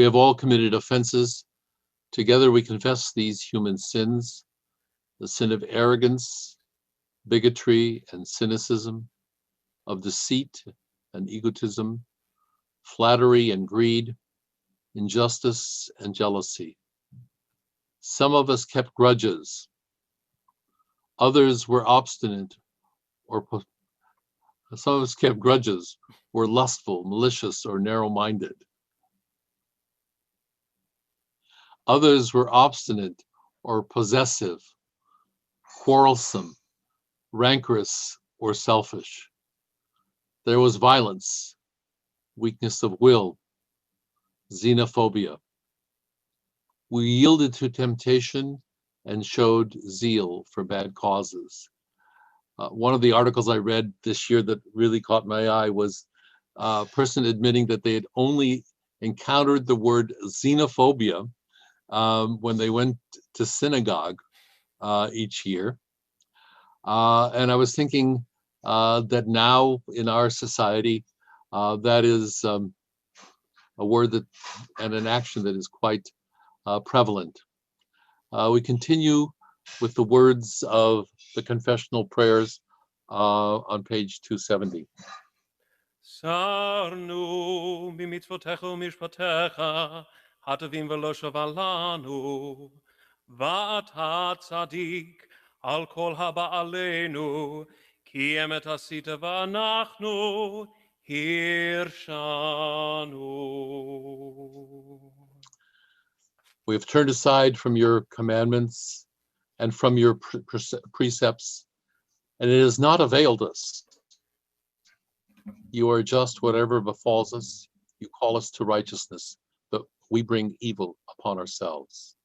have all committed offenses. Together we confess these human sins, the sin of arrogance, bigotry, and cynicism, of deceit and egotism, flattery and greed, injustice and jealousy. Some of us kept grudges. Others were obstinate, some of us kept grudges, were lustful, malicious, or narrow-minded. Others were obstinate or possessive, quarrelsome, rancorous, or selfish. There was violence, weakness of will, xenophobia. We yielded to temptation and showed zeal for bad causes. One of the articles I read this year that really caught my eye was a person admitting that they had only encountered the word xenophobia when they went to synagogue each year. And I was thinking that now in our society, that is a word that and an action that is quite prevalent. We continue with the words of the confessional prayers on page 270. Sarnu bimitzvotecha umishpatecha, hatovim velo shovalanu, va'ata tzadik al kol haba'aleinu, ki emet asita va'anachnu hirshanu. We have turned aside from your commandments and from your precepts, and it has not availed us. You are just whatever befalls us. You call us to righteousness, but we bring evil upon ourselves.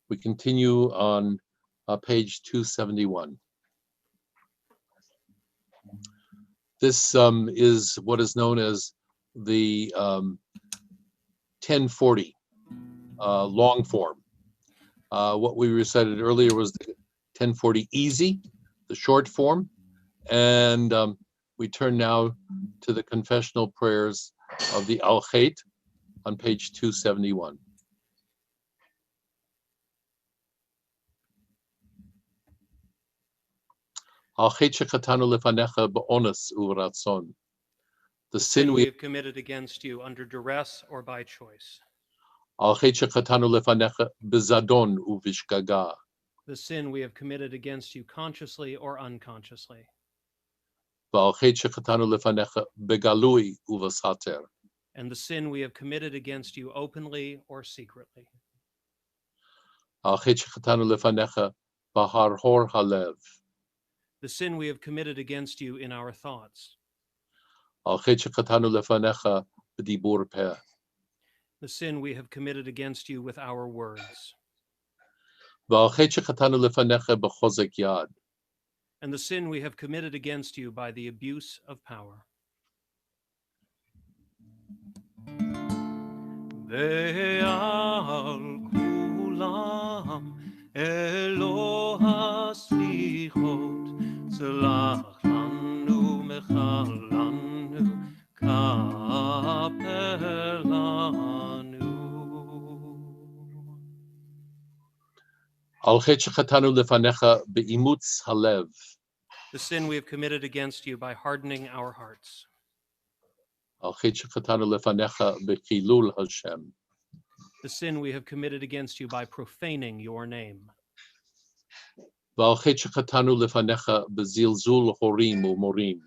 We continue on page 271. This is what is known as the 1040 long form. What we recited earlier was the 1040 easy, the short form, and we turn now to the confessional prayers of the Al-Chet on page 271. Al-Chet shechatanu lefanecha ba'onas u'ratzon. The sin we have committed against you under duress or by choice. Al-Chet shechatanu lefanecha b'zadon u'vishgaga. The sin we have committed against you consciously or unconsciously. V'al-Chet shechatanu lefanecha begalui u'vasater. And the sin we have committed against you openly or secretly. Al-Chet shechatanu lefanecha b'harhor halev. The sin we have committed against you in our thoughts. Al-Chet shechatanu lefanecha b'dibur peh. The sin we have committed against you with our words. V'al-Chet shechatanu lefanecha b'chozek yad. And the sin we have committed against you by the abuse of power. Ve'al kulam elo haslichot, tzlach lanu mechal lanu kapel lanu. Al-Chet shechatanu lefanecha be'imutz halev. The sin we have committed against you by hardening our hearts. Al-Chet shechatanu lefanecha bechilul Hashem. The sin we have committed against you by profaning your name. V'al-Chet shechatanu lefanecha bezilzul horim u'morim.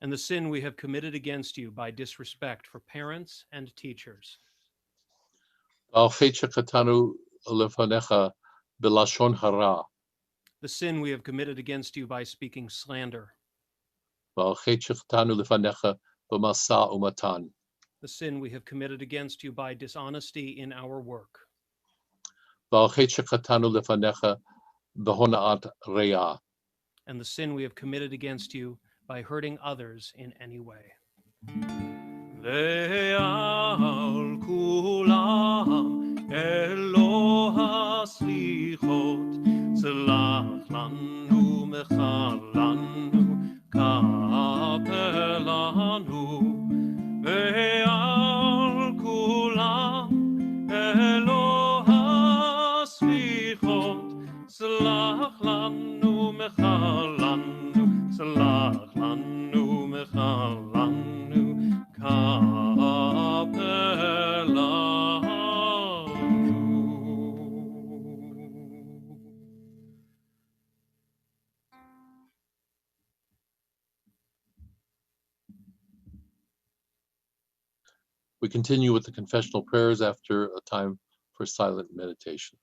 And the sin we have committed against you by disrespect for parents and teachers. V'al-Chet shechatanu lefanecha belashon hara. The sin we have committed against you by speaking slander. V'al-Chet shechatanu lefanecha b'masa u'matan. The sin we have committed against you by dishonesty in our work. V'al-Chet shechatanu lefanecha b'hona'at re'ah. And the sin we have committed against you by hurting others in any way. Ve'al kulam elo haslichot, tzlach lanu mechal lanu kapel lanu. Ve'al kulam elo haslichot, tzlach lanu mechal lanu, tzlach lanu mechal lanu kapel lanu. We continue with the confessional prayers after a time for silent meditation.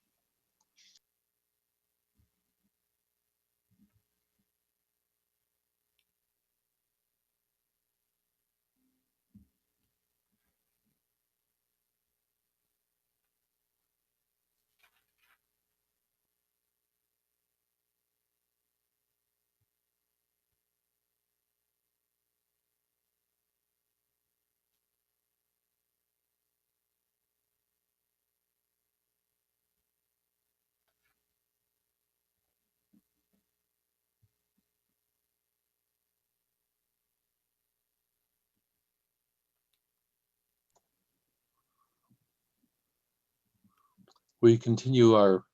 We continue our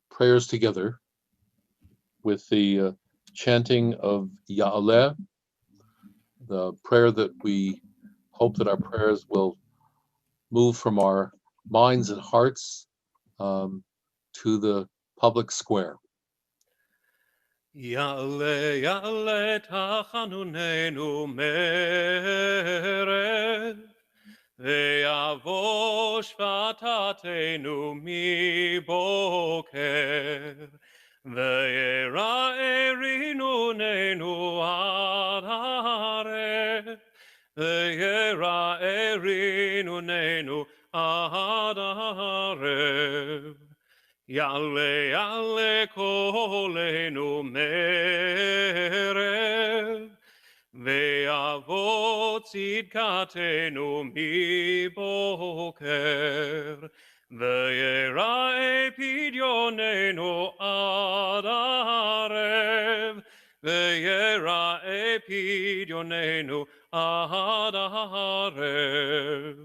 prayers together with the chanting of Ya'aleh, the prayer that we hope that our prayers will move from our minds and hearts to the public square. Ya'aleh, Ya'aleh, tachanunenu me'erev, ve'yavo shvatatenu miboker, ve'yera erinunenu ad harev, ve'yera erinunenu ad harev. Ya'aleh, Ya'aleh kolenu me'erev, ve'yavo tzidkatenu miboker, ve'yera epidyonenu ad harev, ve'yera epidyonenu ad harev.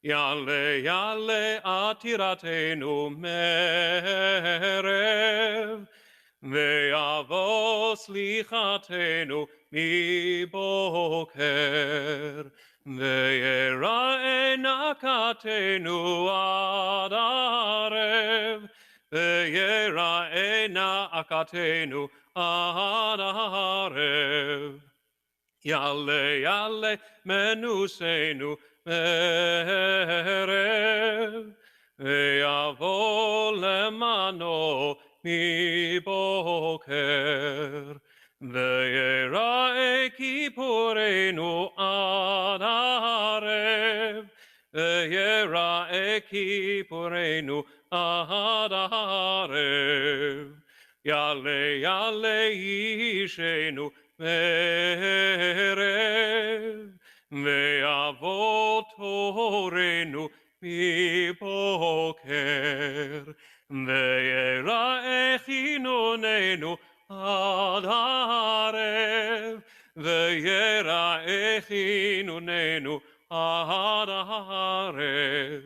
Ya'aleh, Ya'aleh atiratenu me'erev, ve'yavo slichatenu miboker, ve'yera enakatenu ad harev, ve'yera enakatenu ad harev. Ya'aleh, Ya'aleh menusenu me'erev, ve'yavo lemano miboker, ve'yera ekipurenu ad harev, ve'yera ekipurenu ad harev. Ya'aleh, Ya'aleh yishenu me'erev, ve'yavo torenu miboker, ve'yera echinonenu ad harev, ve'yera echinonenu ad harev.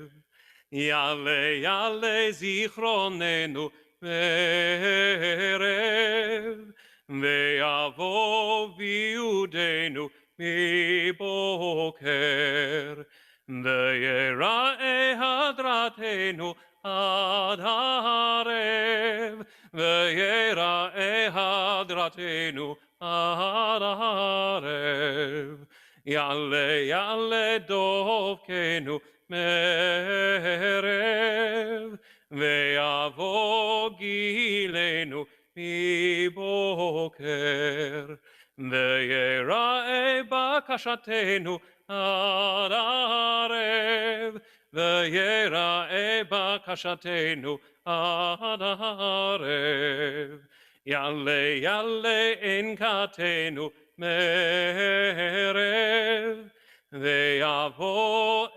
Ya'aleh, Ya'aleh zichronenu me'erev, ve'yavo viudenu miboker, ve'yera ehadratenu ad harev, ve'yera ehadratenu ad harev. Ya'aleh, Ya'aleh dovkenu me'erev, ve'yavo gilenu miboker, ve'yera bakashatenu ad harev, ve'yera bakashatenu ad harev. Ya'aleh, Ya'aleh enkatenu me'erev, ve'yavo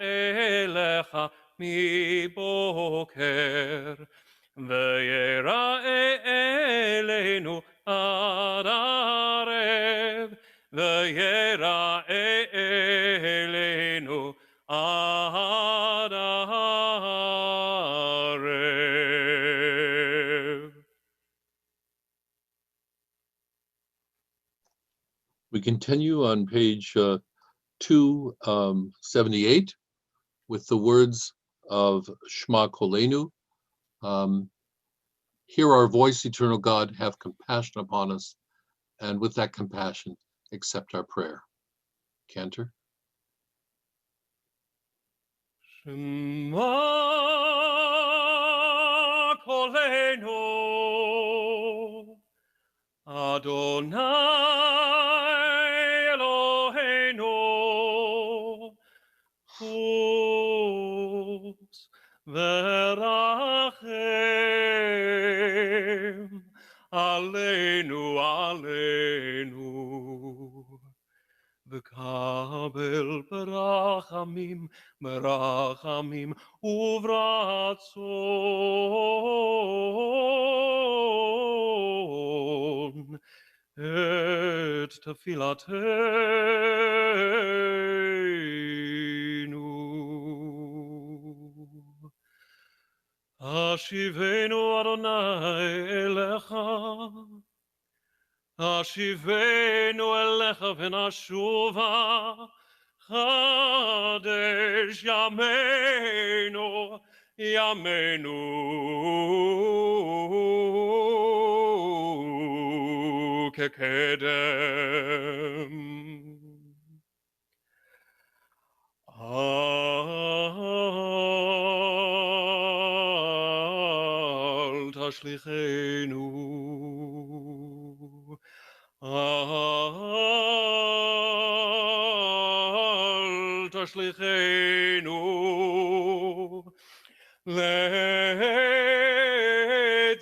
elecha miboker, ve'yera elenu ad harev, ve'yera elenu ad harev. We continue on page 278 with the words of Shema Kolenu. Hear our voice, eternal God, have compassion upon us, and with that compassion, accept our prayer. Cantor. Shema kolenu, Adonai Eloheinu, Hus verachem aleinu, aleinu. V'kabel berachamim, berachamim, uvratzon, et tefilateinu. השיבנו אדוני אליך, השיבנו אליך ונשובה, חדש ימינו, ימינו כקדם. אל תשליכנו, אל תשליכנו לעת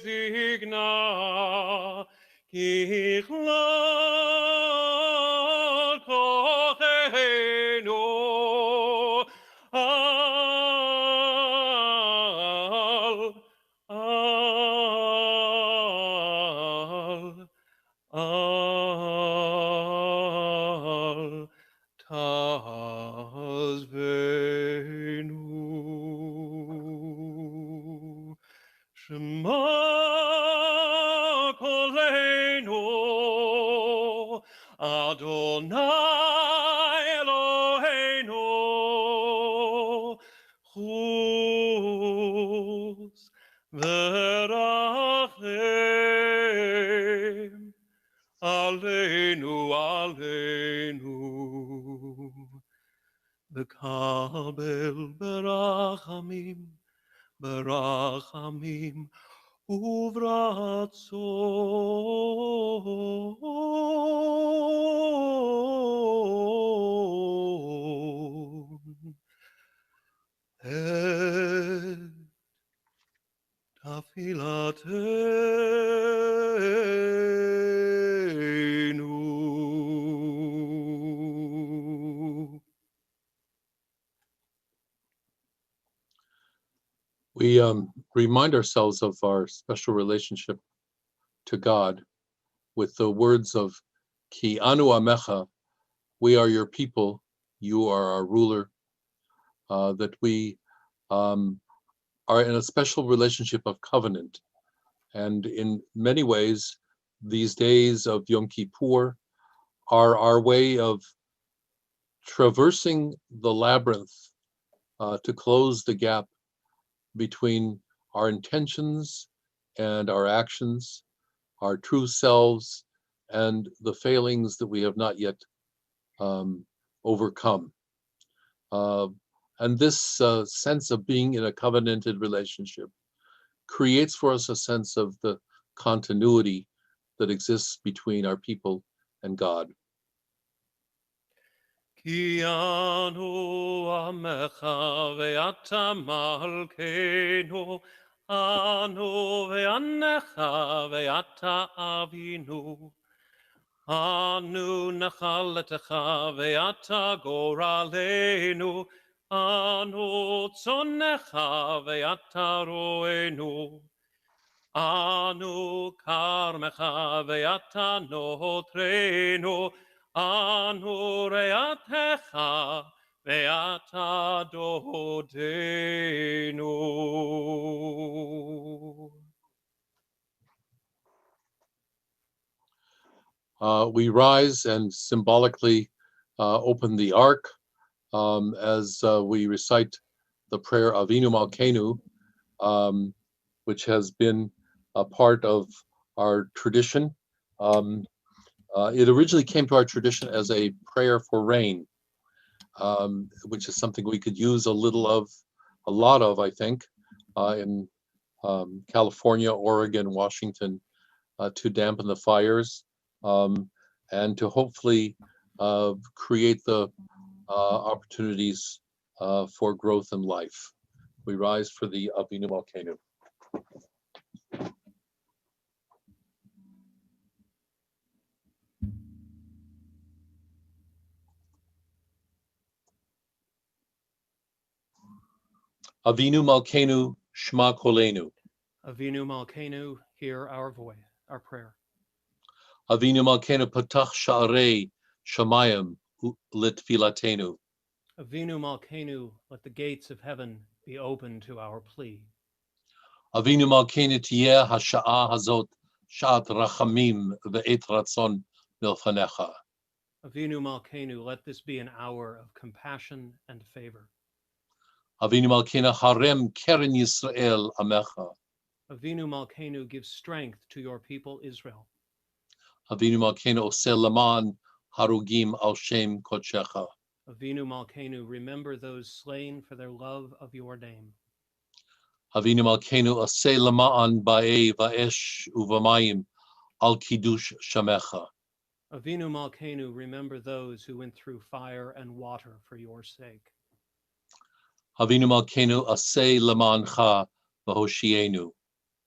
זקנה, ככלות כוחנו, אל תעזבנו. שמע קולנו, אדוני אלוהינו, חוס ורחם עלינו, עלינו, וקבל ברחמים, ברחמים וברצון את תפילתנו. We remind ourselves of our special relationship to God with the words of Ki anu amecha, we are your people, you are our ruler, that we are in a special relationship of covenant. And in many ways, these days of Yom Kippur are our way of traversing the labyrinth to close the gap between our intentions and our actions, our true selves, and the failings that we have not yet overcome. And this sense of being in a covenanted relationship creates for us a sense of the continuity that exists between our people and God. כי אנו עמך ואתה מלכנו, אנו ועמך ואתה אבינו, אנו נחלתך ואתה גורלנו, אנו צונך ואתה רוענו, אנו כרמך ואתה נוטרנו, אנו רעתך ואתה דודנו. We rise and symbolically open the ark as we recite the prayer of Avinu Malkeinu, which has been a part of our tradition. It originally came to our tradition as a prayer for rain, which is something we could use a lot of, I think, in California, Oregon, Washington, to dampen the fires and to hopefully create the opportunities for growth in life. We rise for the Avinu Malkeinu. Avinu Malkeinu, Shema Kolenu. Avinu Malkeinu, hear our voice, our prayer. Avinu Malkeinu, Patach Sha'arei Shamayim Litfilatenu. Avinu Malkeinu, let the gates of heaven be open to our plea. Avinu Malkeinu tiyeh hasha'ah hazot sha'at rachamim ve'et ratzon milfanecha. Avinu Malkeinu, let this be an hour of compassion and favor. Avinu Malkeinu harem keren Yisrael amecha. Avinu Malkeinu, give strength to your people Israel. Avinu Malkeinu oseh laman harugim al shem kodshecha. Avinu Malkeinu, remember those slain for their love of your name. Avinu Malkeinu oseh laman ba'e va'esh uvamayim al kiddush shamecha. Avinu Malkeinu, remember those who went through fire and water for your sake. Avinu Malkeinu oseh lamancha v'hoshienu.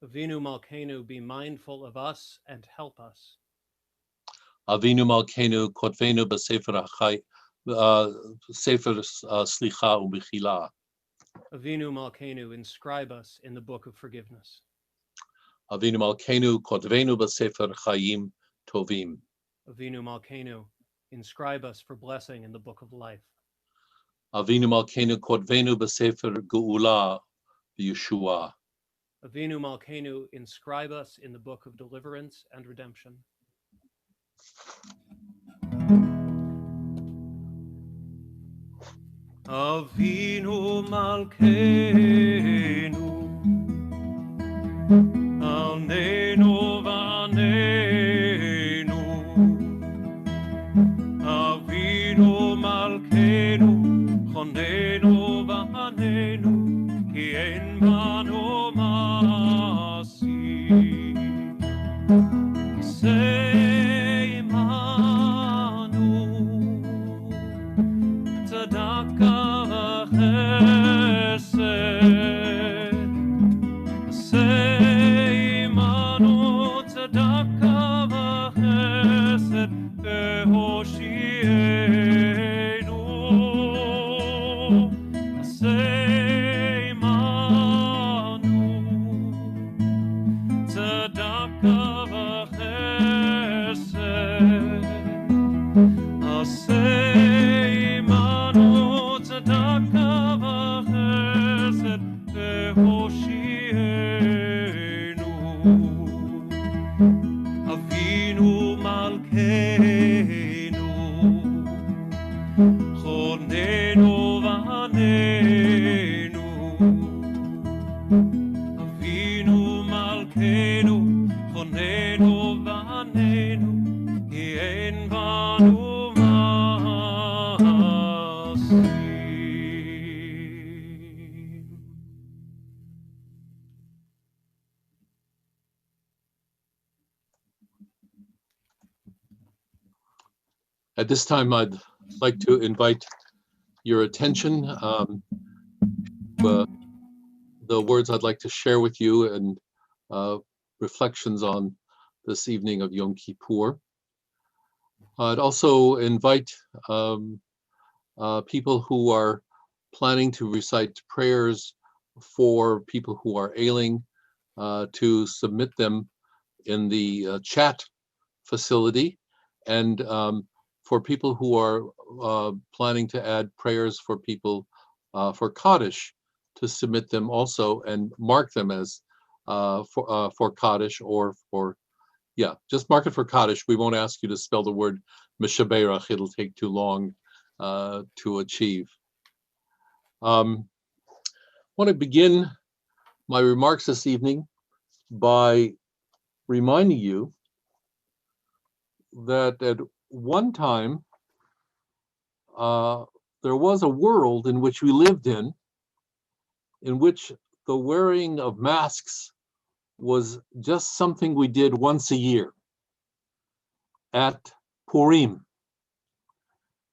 Avinu Malkeinu, be mindful of us and help us. Avinu Malkeinu kotvenu b'sefer hachai sefer slicha u'bechila. Avinu Malkeinu, inscribe us in the book of forgiveness. Avinu Malkeinu kotvenu b'sefer chayim tovim. Avinu Malkeinu, inscribe us for blessing in the book of life. Avinu Malkeinu kotvenu b'sefer geula v'yeshua. Avinu Malkeinu, inscribe us in the book of deliverance and redemption. Avinu Malkeinu, Alnenu Vanenu, Avinu Malkeinu, Chonenu Vanenu, Ki en banu masi. Say manu, tzedakah. At this time, I'd like to invite your attention. The words I'd like to share with you and reflections on this evening of Yom Kippur. I'd also invite people who are planning to recite prayers for people who are ailing to submit them in the chat facility, and for people who are planning to add prayers for people for Kaddish, to submit them also and mark them as for Kaddish, or for, yeah, just mark it for Kaddish. We won't ask you to spell the word Mishaberach. It'll take too long to achieve. I want to begin my remarks this evening by reminding you that at one time there was a world in which we lived in which the wearing of masks was just something we did once a year at Purim.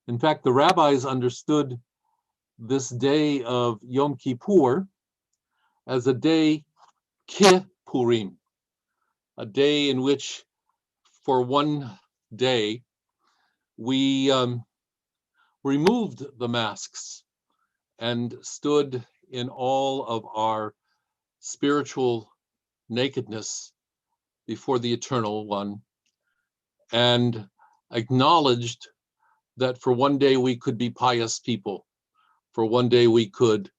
In fact, the rabbis understood this day of Yom Kippur as a day Kippurim, a day in which for one day we removed the masks and stood in all of our spiritual nakedness before the Eternal One, and acknowledged that for one day we could be pious people. For one day we could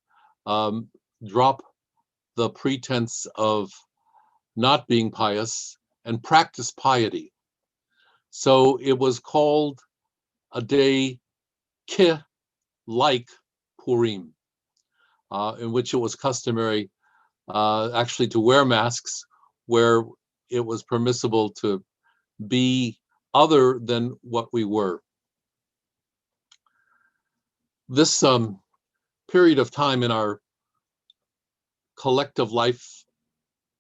drop the pretense of not being pious and practice piety. So it was called a day like Purim, in which it was customary actually to wear masks where it was permissible to be other than what we were. This period of time in our collective life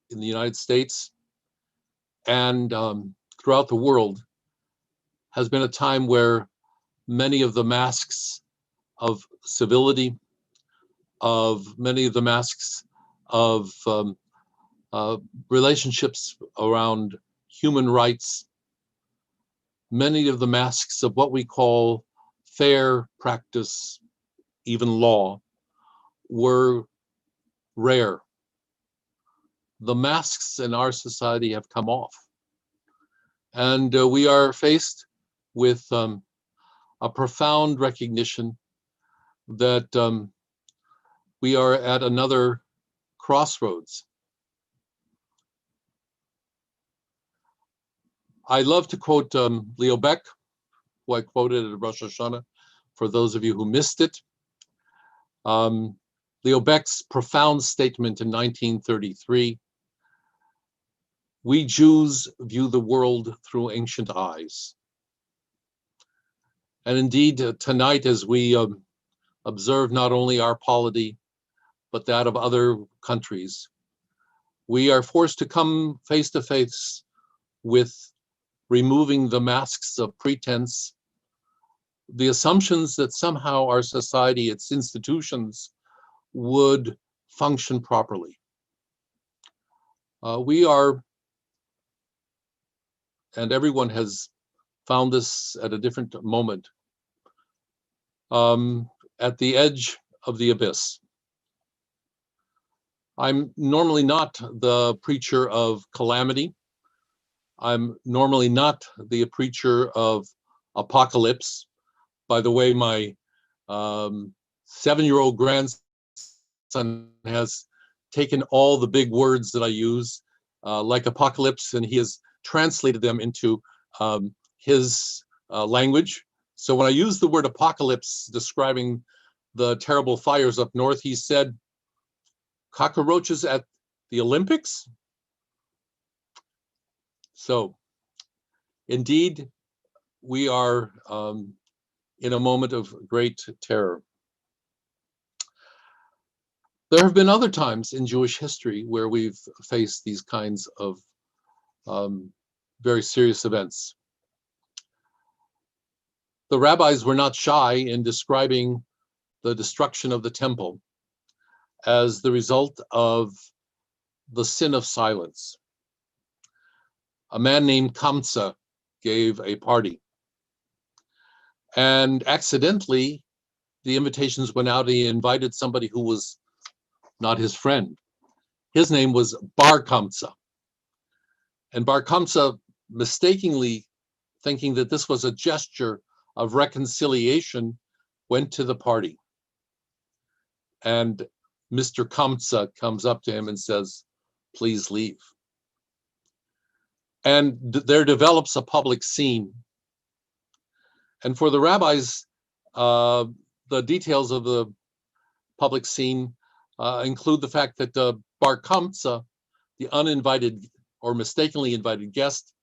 in the United States and throughout the world has been a time where many of the masks of civility, of many of the masks of relationships around human rights, many of the masks of what we call fair practice, even law, were rare. The masks in our society have come off. And we are faced with a profound recognition that we are at another crossroads. I love to quote Leo Beck, who I quoted at Rosh Hashanah, for those of you who missed it. Leo Beck's profound statement in 1933, "We Jews view the world through ancient eyes." And indeed, tonight, as we observe not only our polity, but that of other countries, we are forced to come face to face with removing the masks of pretense, the assumptions that somehow our society, its institutions, would function properly. We are, and everyone has found this at a different moment, at the edge of the abyss. I'm normally not the preacher of calamity. I'm normally not the preacher of apocalypse. By the way, my 7-year-old grandson has taken all the big words that I use, like apocalypse, and he has translated them into his language. So when I use the word apocalypse describing the terrible fires up north, he said, "Cockroaches at the Olympics?" So indeed, we are in a moment of great terror. There have been other times in Jewish history where we've faced these kinds of very serious events. The rabbis were not shy in describing the destruction of the temple as the result of the sin of silence. A man named Kamsa gave a party, and accidentally the invitations went out. He invited somebody who was not his friend. His name was Bar Kamsa, and Bar Kamsa, mistakenly thinking that this was a gesture of reconciliation, went to the party. And Mr. Kamsa comes up to him and says, "Please leave." And there develops a public scene. And for the rabbis, the details of the public scene include the fact that Bar Kamsa, the uninvited or mistakenly invited guest,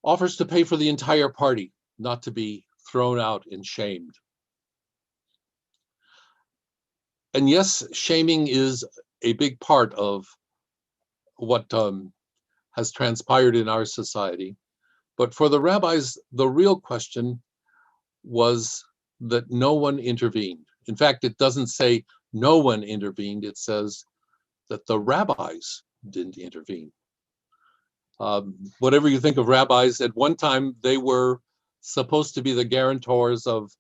offers to pay for the entire party, not to be thrown out and shamed. And yes, shaming is a big part of what has transpired in our society. But for the rabbis, the real question was that no one intervened. In fact, it doesn't say no one intervened, it says that the rabbis didn't intervene. Whatever you think of rabbis, at one time they were supposed to be the guarantors of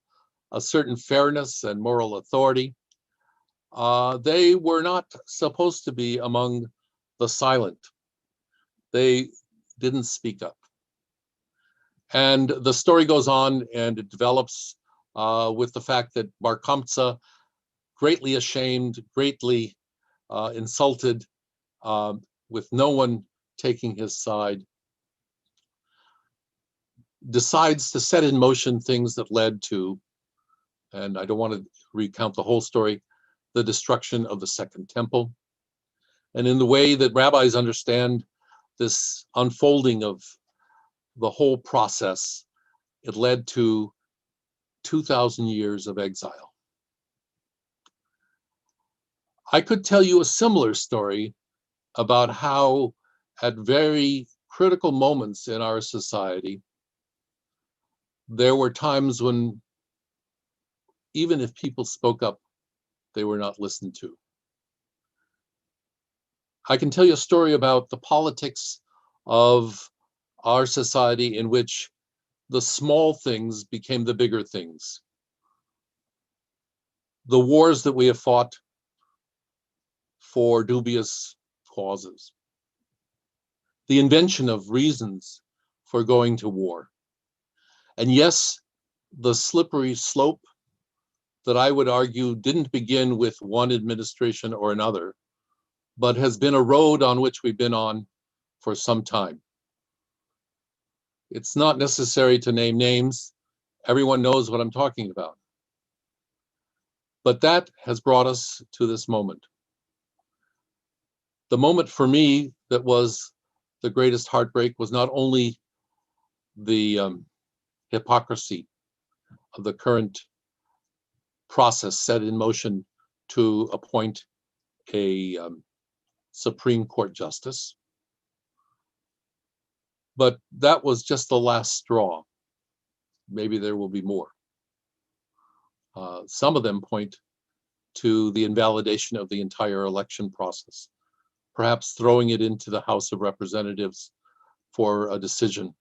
a certain fairness and moral authority. They were not supposed to be among the silent. They didn't speak up. And the story goes on and it develops with the fact that Bar Kamsa, greatly ashamed, greatly insulted, with no one taking his side, decides to set in motion things that led to, and I don't want to recount the whole story, the destruction of the Second Temple. And in the way that rabbis understand this unfolding of the whole process, it led to 2,000 years of exile. I could tell you a similar story about how at very critical moments in our society, there were times when even if people spoke up, they were not listened to. I can tell you a story about the politics of our society in which the small things became the bigger things. The wars that we have fought for dubious causes. The invention of reasons for going to war. And yes, the slippery slope that I would argue didn't begin with one administration or another, but has been a road on which we've been on for some time. It's not necessary to name names. Everyone knows what I'm talking about. But that has brought us to this moment. The moment for me that was the greatest heartbreak was not only the hypocrisy of the current process set in motion to appoint a Supreme Court justice, but that was just the last straw. Maybe there will be more. Some of them point to the invalidation of the entire election process, perhaps throwing it into the House of Representatives for a decision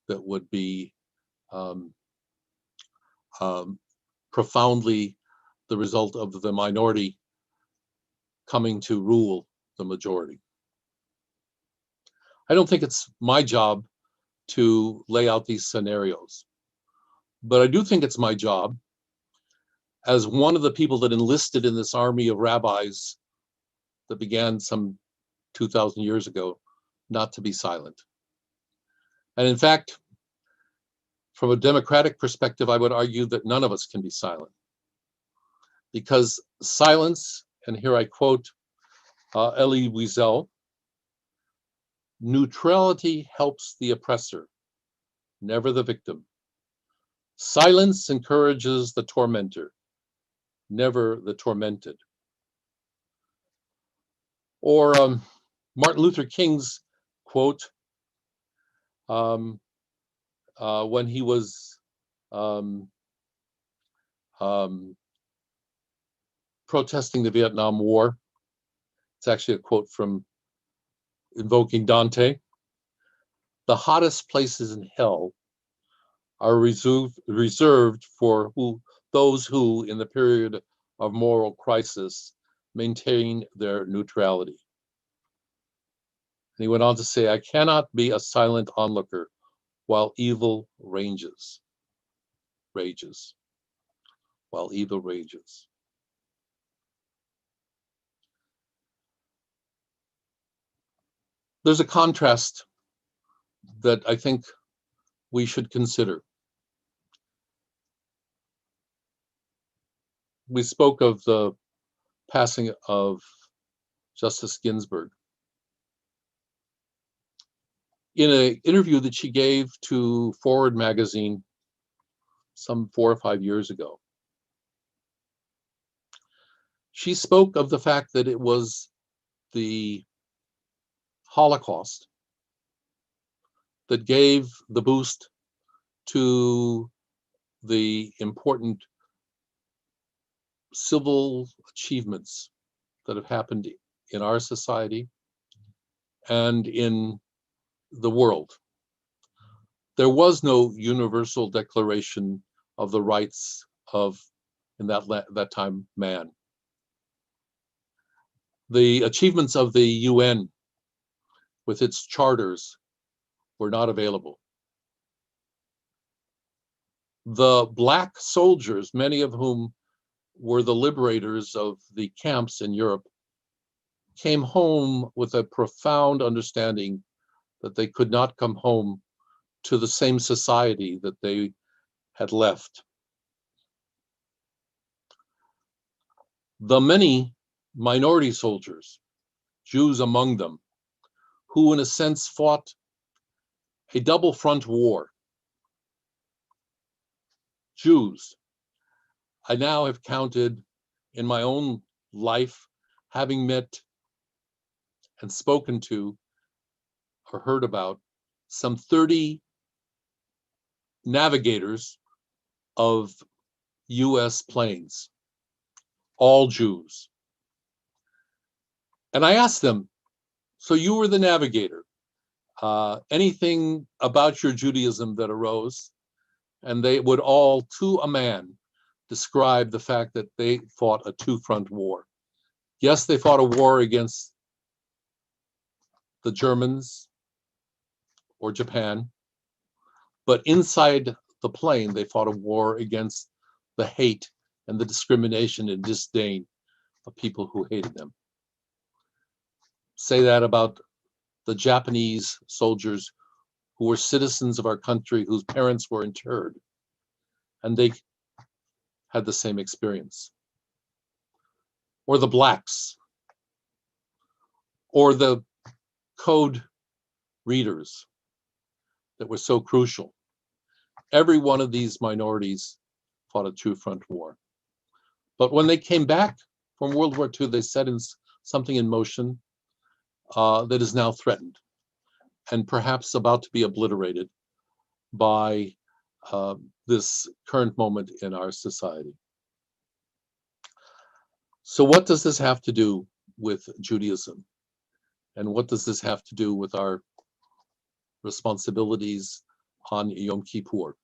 that would be profoundly the result of the minority coming to rule the majority. I don't think it's my job to lay out these scenarios, but I do think it's my job as one of the people that enlisted in this army of rabbis that began some 2,000 years ago, not to be silent. And in fact, from a democratic perspective, I would argue that none of us can be silent. Because silence, and here I quote Elie Wiesel, neutrality helps the oppressor, never the victim. Silence encourages the tormentor, never the tormented. Or Martin Luther King's quote when he was protesting the Vietnam War. It's actually a quote from invoking Dante. The hottest places in hell are reserved for those who, in the period of moral crisis, maintain their neutrality. And he went on to say, I cannot be a silent onlooker while evil rages, while evil rages. There's a contrast that I think we should consider. We spoke of the passing of Justice Ginsburg. In an interview that she gave to Forward magazine some 4 or 5 years ago, she spoke of the fact that it was the Holocaust that gave the boost to the important civil achievements that have happened in our society and in the world. There was no universal declaration of the rights of, in that time, man. The achievements of the UN with its charters were not available. The Black soldiers, many of whom were the liberators of the camps in Europe, came home with a profound understanding that they could not come home to the same society that they had left. The many minority soldiers, Jews among them, who in a sense fought a double front war. Jews, I now have counted in my own life, having met and spoken to or heard about some 30 navigators of US planes, all Jews. And I asked them, so you were the navigator, anything about your Judaism that arose? And they would all, to a man, describe the fact that they fought a two-front war. Yes, they fought a war against the Germans or Japan, but inside the plane, they fought a war against the hate and the discrimination and disdain of people who hated them. Say that about the Japanese soldiers who were citizens of our country, whose parents were interred, and they had the same experience. Or the blacks, or the code readers that were so crucial. Every one of these minorities fought a two-front war. But when they came back from World War II, they set in something in motion that is now threatened and perhaps about to be obliterated by this current moment in our society. So what does this have to do with Judaism? And what does this have to do with our responsibilities on Yom Kippur?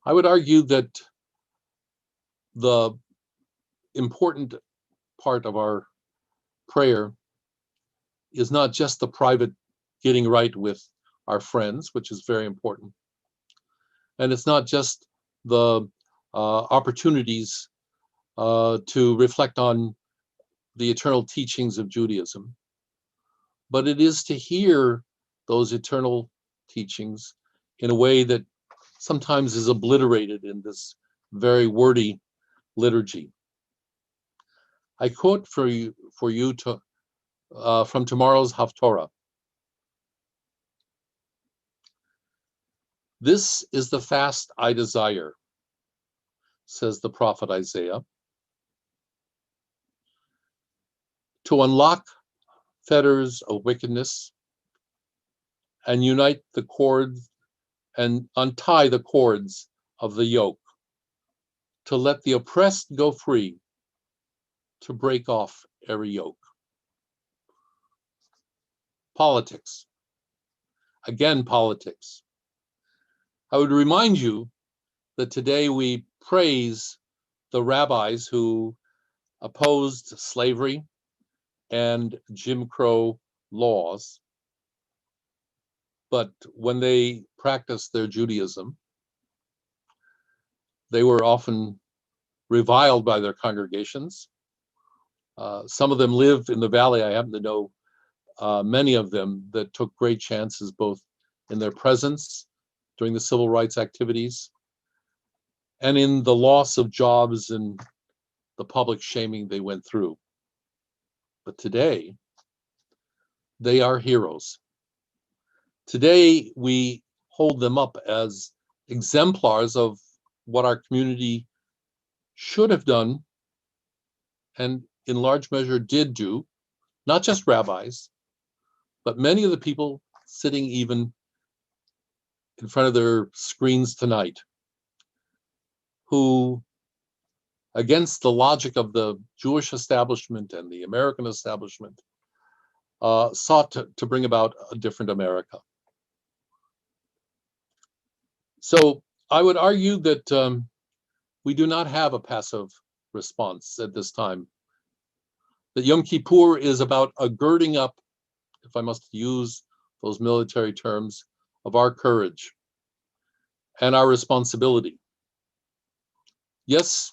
I would argue that the important part of our prayer is not just the private getting right with our friends, which is very important. And it's not just the opportunities to reflect on the eternal teachings of Judaism, but it is to hear those eternal teachings in a way that sometimes is obliterated in this very wordy liturgy. I quote for you from tomorrow's Haftorah. This is the fast I desire, says the prophet Isaiah, to unlock fetters of wickedness and unite the cords and untie the cords of the yoke, to let the oppressed go free, to break off every yoke. Politics. Again, politics. I would remind you that today we praise the rabbis who opposed slavery and Jim Crow laws, but when they practiced their Judaism, they were often reviled by their congregations. Some of them live in the valley. I happen to know many of them that took great chances both in their presence during the civil rights activities and in the loss of jobs and the public shaming they went through. But today, they are heroes. Today, we hold them up as exemplars of what our community should have done and in large measure did do, not just rabbis, but many of the people sitting even in front of their screens tonight, who, against the logic of the Jewish establishment and the American establishment, sought to bring about a different America. So I would argue that we do not have a passive response at this time. That Yom Kippur is about a girding up, if I must use those military terms, of our courage and our responsibility. Yes,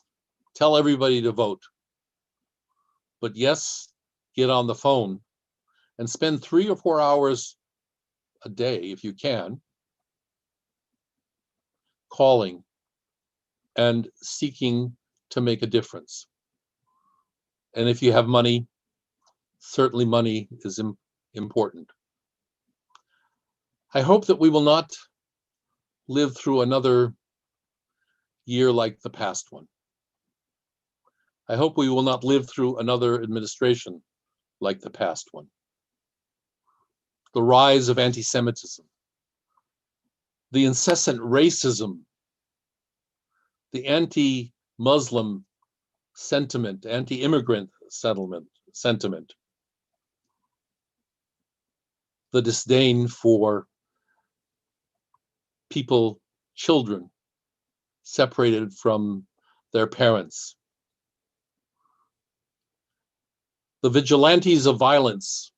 tell everybody to vote, But yes, get on the phone and spend 3 or 4 hours a day, if you can, calling and seeking to make a difference. And if you have money, certainly money is important. I hope that we will not live through another year like the past one. I hope we will not live through another administration like the past one. The rise of anti-Semitism, the incessant racism, the anti-Muslim sentiment, anti-immigrant sentiment, the disdain for people, children, separated from their parents, the vigilantes of violence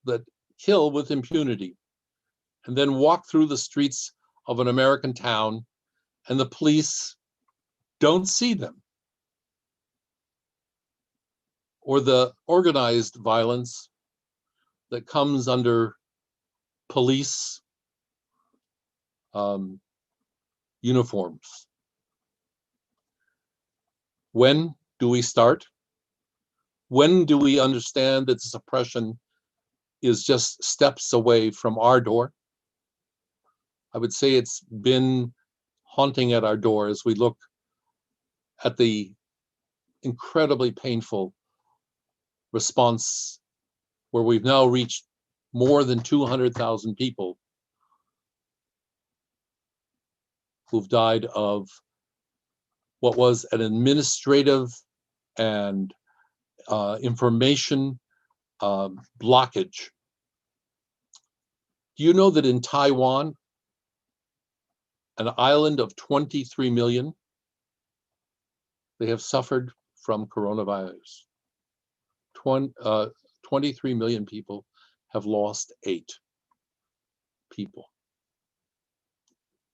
that kill with impunity and then walk through the streets of an American town and the police don't see them, or the organized violence that comes under police uniforms. When do we start? When do we understand that this oppression is just steps away from our door? I would say it's been haunting at our door as we look at the incredibly painful response where we've now reached more than 200,000 people who've died of what was an administrative and information blockage. Do you know that in Taiwan, an island of 23 million, they have suffered from coronavirus? 23 million people have lost 8 people.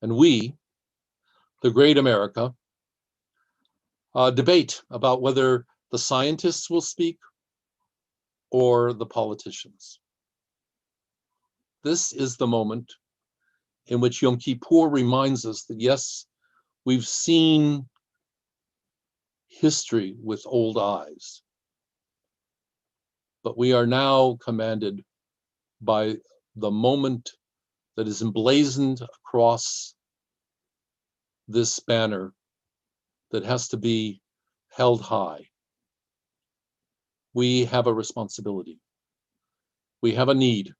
And we, the great America, debate about whether the scientists will speak or the politicians. This is the moment in which Yom Kippur reminds us that yes, we've seen history with old eyes, but we are now commanded by the moment that is emblazoned across this banner that has to be held high. We have a responsibility. We have a need.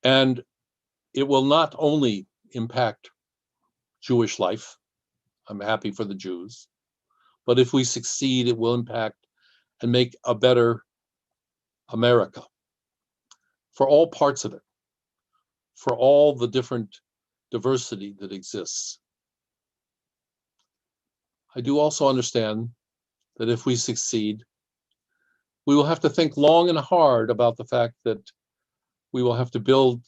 And it will not only impact Jewish life, I'm happy for the Jews, but if we succeed, it will impact and make a better America for all parts of it, for all the different diversity that exists. I do also understand that if we succeed, we will have to think long and hard about the fact that we will have to build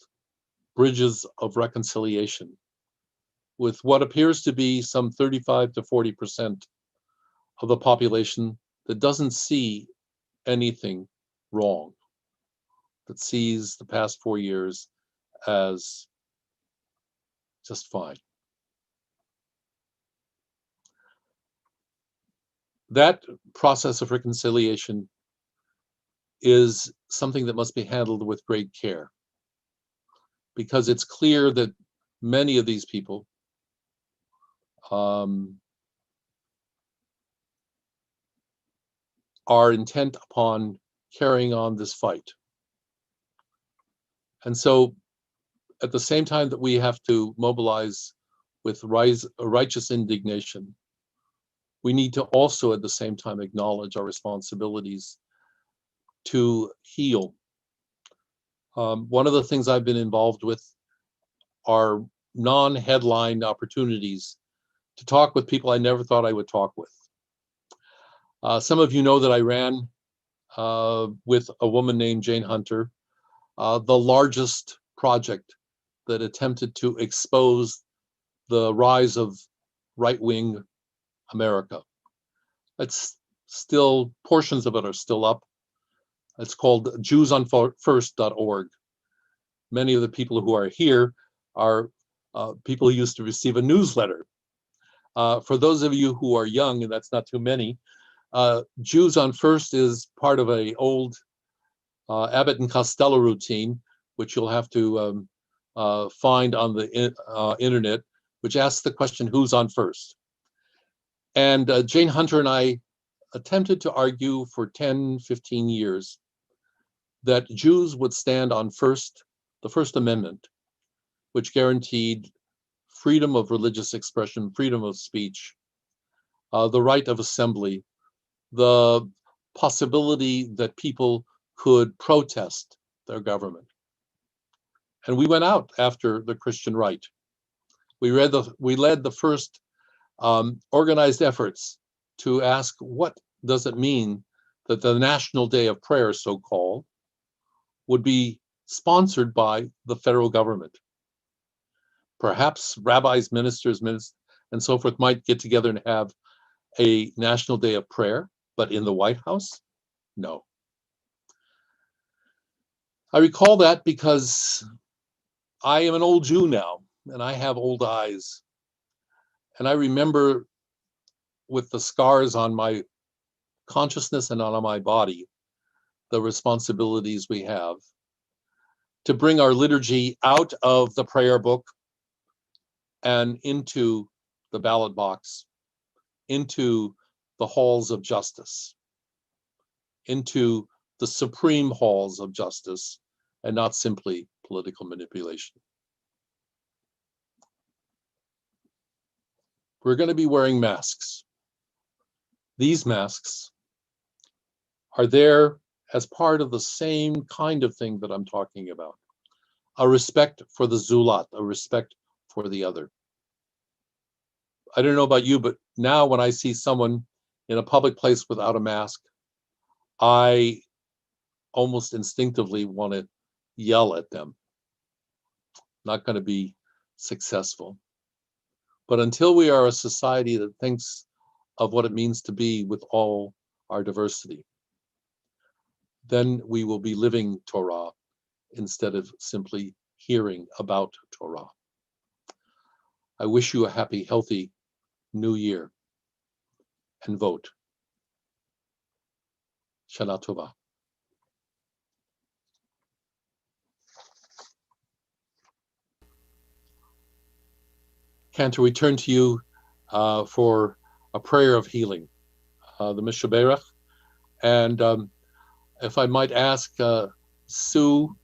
bridges of reconciliation with what appears to be some 35 to 40% of the population that doesn't see anything wrong, that sees the past 4 years as just fine. That process of reconciliation is something that must be handled with great care, because it's clear that many of these people are intent upon carrying on this fight. And so at the same time that we have to mobilize with righteous indignation, we need to also at the same time acknowledge our responsibilities to heal. One of the things I've been involved with are non-headline opportunities to talk with people I never thought I would talk with. Some of you know that I ran with a woman named Jane Hunter, the largest project that attempted to expose the rise of right-wing America. It's still, portions of it are still up. It's called JewsOnFirst.org. Many of the people who are here are people who used to receive a newsletter. For those of you who are young, and that's not too many, Jews on First is part of an old Abbott and Costello routine, which you'll have to find on the internet, which asks the question, who's on first? And Jane Hunter and I attempted to argue for 10, 15 years that Jews would stand on the First Amendment, which guaranteed freedom of religious expression, freedom of speech, the right of assembly, the possibility that people could protest their government. And we went out after the Christian right. We led the first organized efforts to ask, what does it mean that the National Day of Prayer, so-called, would be sponsored by the federal government? Perhaps rabbis, ministers, and so forth might get together and have a National Day of Prayer, but in the White House? No. I recall that because I am an old Jew now, and I have old eyes. And I remember, with the scars on my consciousness and on my body, the responsibilities we have to bring our liturgy out of the prayer book and into the ballot box, into the halls of justice, into the supreme halls of justice, and not simply political manipulation. We're going to be wearing masks. These masks are there as part of the same kind of thing that I'm talking about. A respect for the Zulat, a respect for the other. I don't know about you, but now when I see someone in a public place without a mask, I almost instinctively want to yell at them. Not going to be successful. But until we are a society that thinks of what it means to be with all our diversity, then we will be living Torah instead of simply hearing about Torah. I wish you a happy, healthy New Year, and vote. Shana Tova. Cantor, we turn to you for a prayer of healing, the Mishaberach. And if I might ask Sue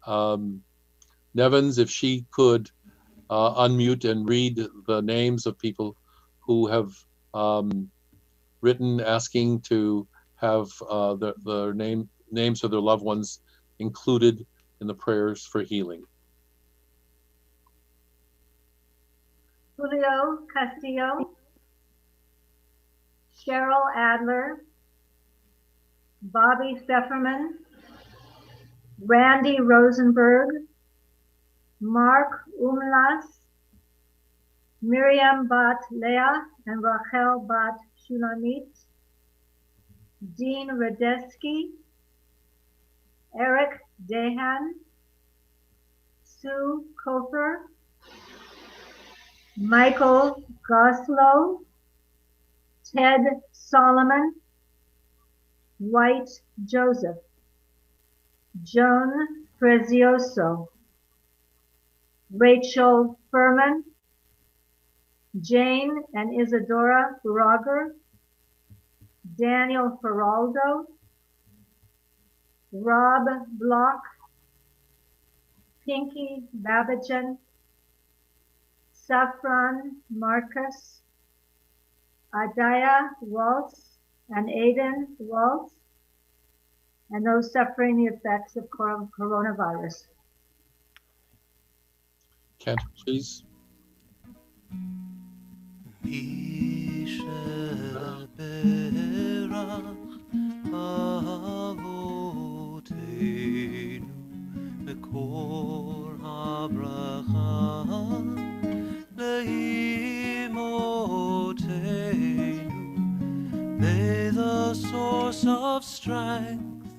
Nevins if she could unmute and read the names of people who have written asking to have their names of their loved ones included in the prayers for healing. Julio Castillo, Cheryl Adler, Bobby Pfefferman, Randy Rosenberg, Mark Umlas, Miriam Bat Leah and Rachel Bat Shulamit, Dean Radeski, Eric Dehan, Sue Kofer, Michael Goslow, Ted Solomon, White Joseph, Joan Prezioso, Rachel Furman, Jane and Isadora Brager, Daniel Feraldo, Rob Block, Pinky Babajan, Safran Marcus, Adaya Waltz and Aiden Waltz, and those suffering the effects of coronavirus. Cantor, please. May the source of strength,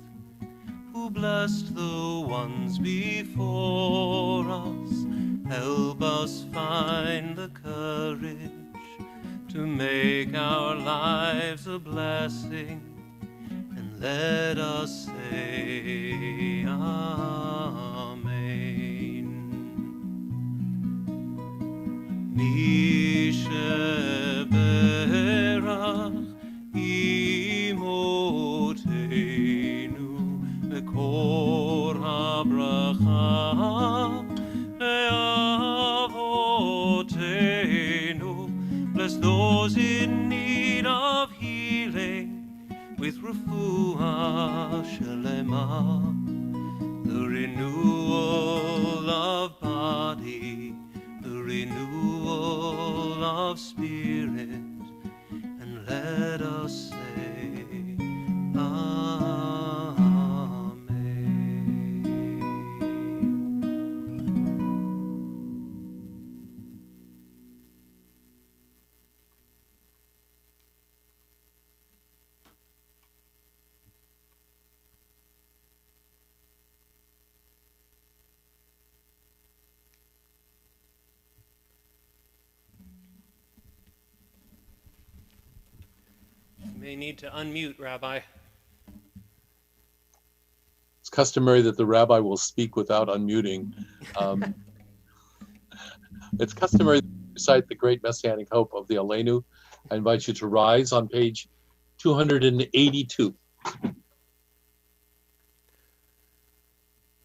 who blessed the ones before us. Help us find the courage to make our lives a blessing, and let us say Amen. Mi sheberach imotenu mekor habracha le'avotenu. Bless those in need of healing with refuah shelema, the renewal of body, the renewal of spirit, and let us say May need to unmute, Rabbi. It's customary that the rabbi will speak without unmuting. It's customary to recite the great messianic hope of the Aleinu. I invite you to rise on page 282.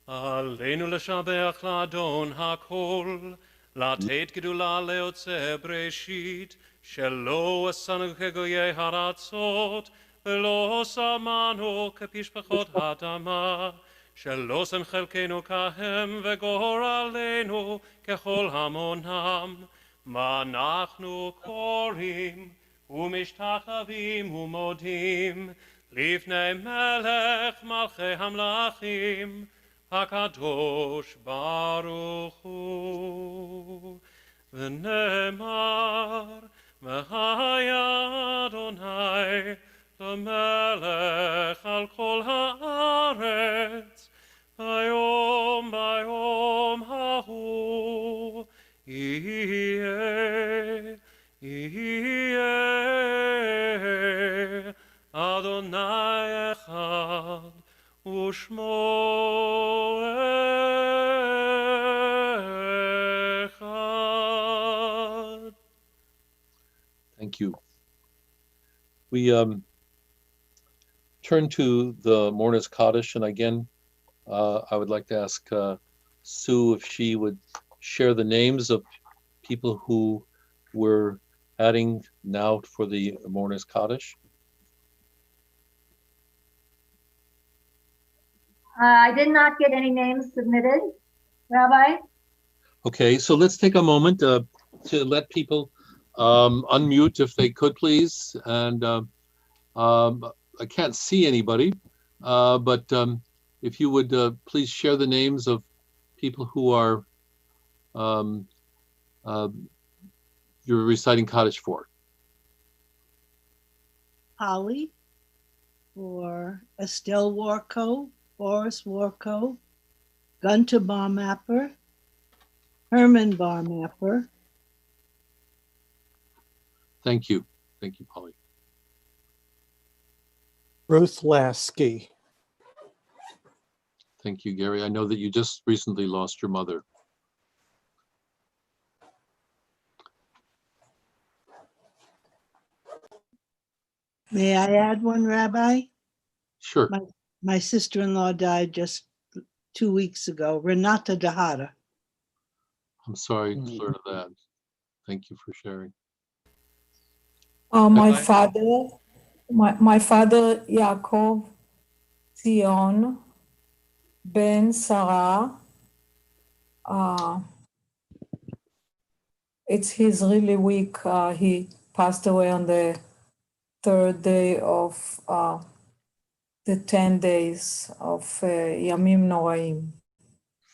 עלינו לשבח לאדון הכל, לתת גדולה ליוצא בראשית, שלא עשנו כגויי הארצות, ולא שמנו כפשפחות האדמה, שלא שם חלקנו כהם וגורלנו ככל המונם. מה אנחנו קוראים ומשתחווים ומודים לפני מלך מלכי המלכים, הקדוש ברוך הוא. ונאמר והיה אדוני למלך על כל הארץ, ביום ביום ההוא יהיה אדוני אחד ושמו אחד. Thank you. We turn to the Mourner's Kaddish, and again, I would like to ask Sue if she would share the names of people who we're adding now for the Mourner's Kaddish. I did not get any names submitted, Rabbi. Okay, so let's take a moment to let people unmute if they could, please. And I can't see anybody, but if you would please share the names of people who are you're reciting Kaddish for. Holly, or Estelle Warco, Boris Warco, Gunter Barmapper, Herman Barmapper. Thank you. Thank you, Polly. Ruth Lasky. Thank you, Gary. I know that you just recently lost your mother. May I add one, Rabbi? Sure. My sister-in-law died just 2 weeks ago, Renata Dahada. I'm sorry to learn of that. Thank you for sharing. Rabbi? My father, Yaakov Zion Ben Sarah. It's his really weak. He passed away on the third day of the 10 days of Yamim Noraim.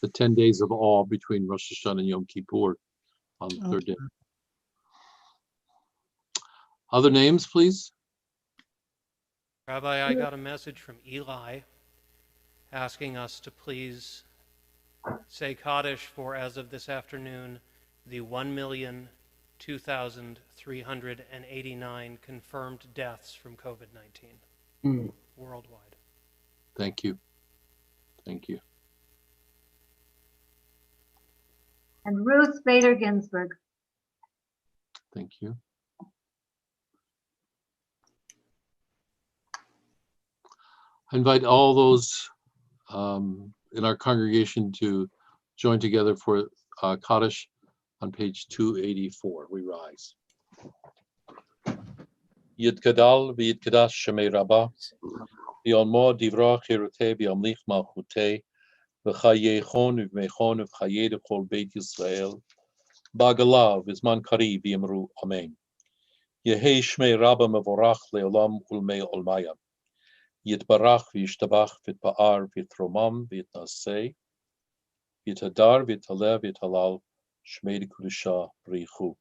The 10 days of awe between Rosh Hashanah and Yom Kippur on the third day. Other names, please? Rabbi, I got a message from Eli asking us to please say Kaddish for, as of this afternoon, the 1,002,389 confirmed deaths from COVID-19 worldwide. Thank you. Thank you. And Ruth Bader Ginsburg. Thank you. I invite all those in our congregation to join together for Kaddish on page 284. We rise. Yitgadal v'yitgadash shemei Rabbah v'yolmo divra chirutei v'yamlich malchutei v'chayechon v'mechon v'chayei d'chol beit Yisrael b'agalav v'zman kari v'yamru amen. Yehei shmei Rabbah mevorach le'olam ulmei olmaya. Yitbarach v'yishtabach v'yitpa'ar v'yitromam v'yitnaseh v'yitadar v'yitaleh v'yitalal shmei d'kudusha b'richu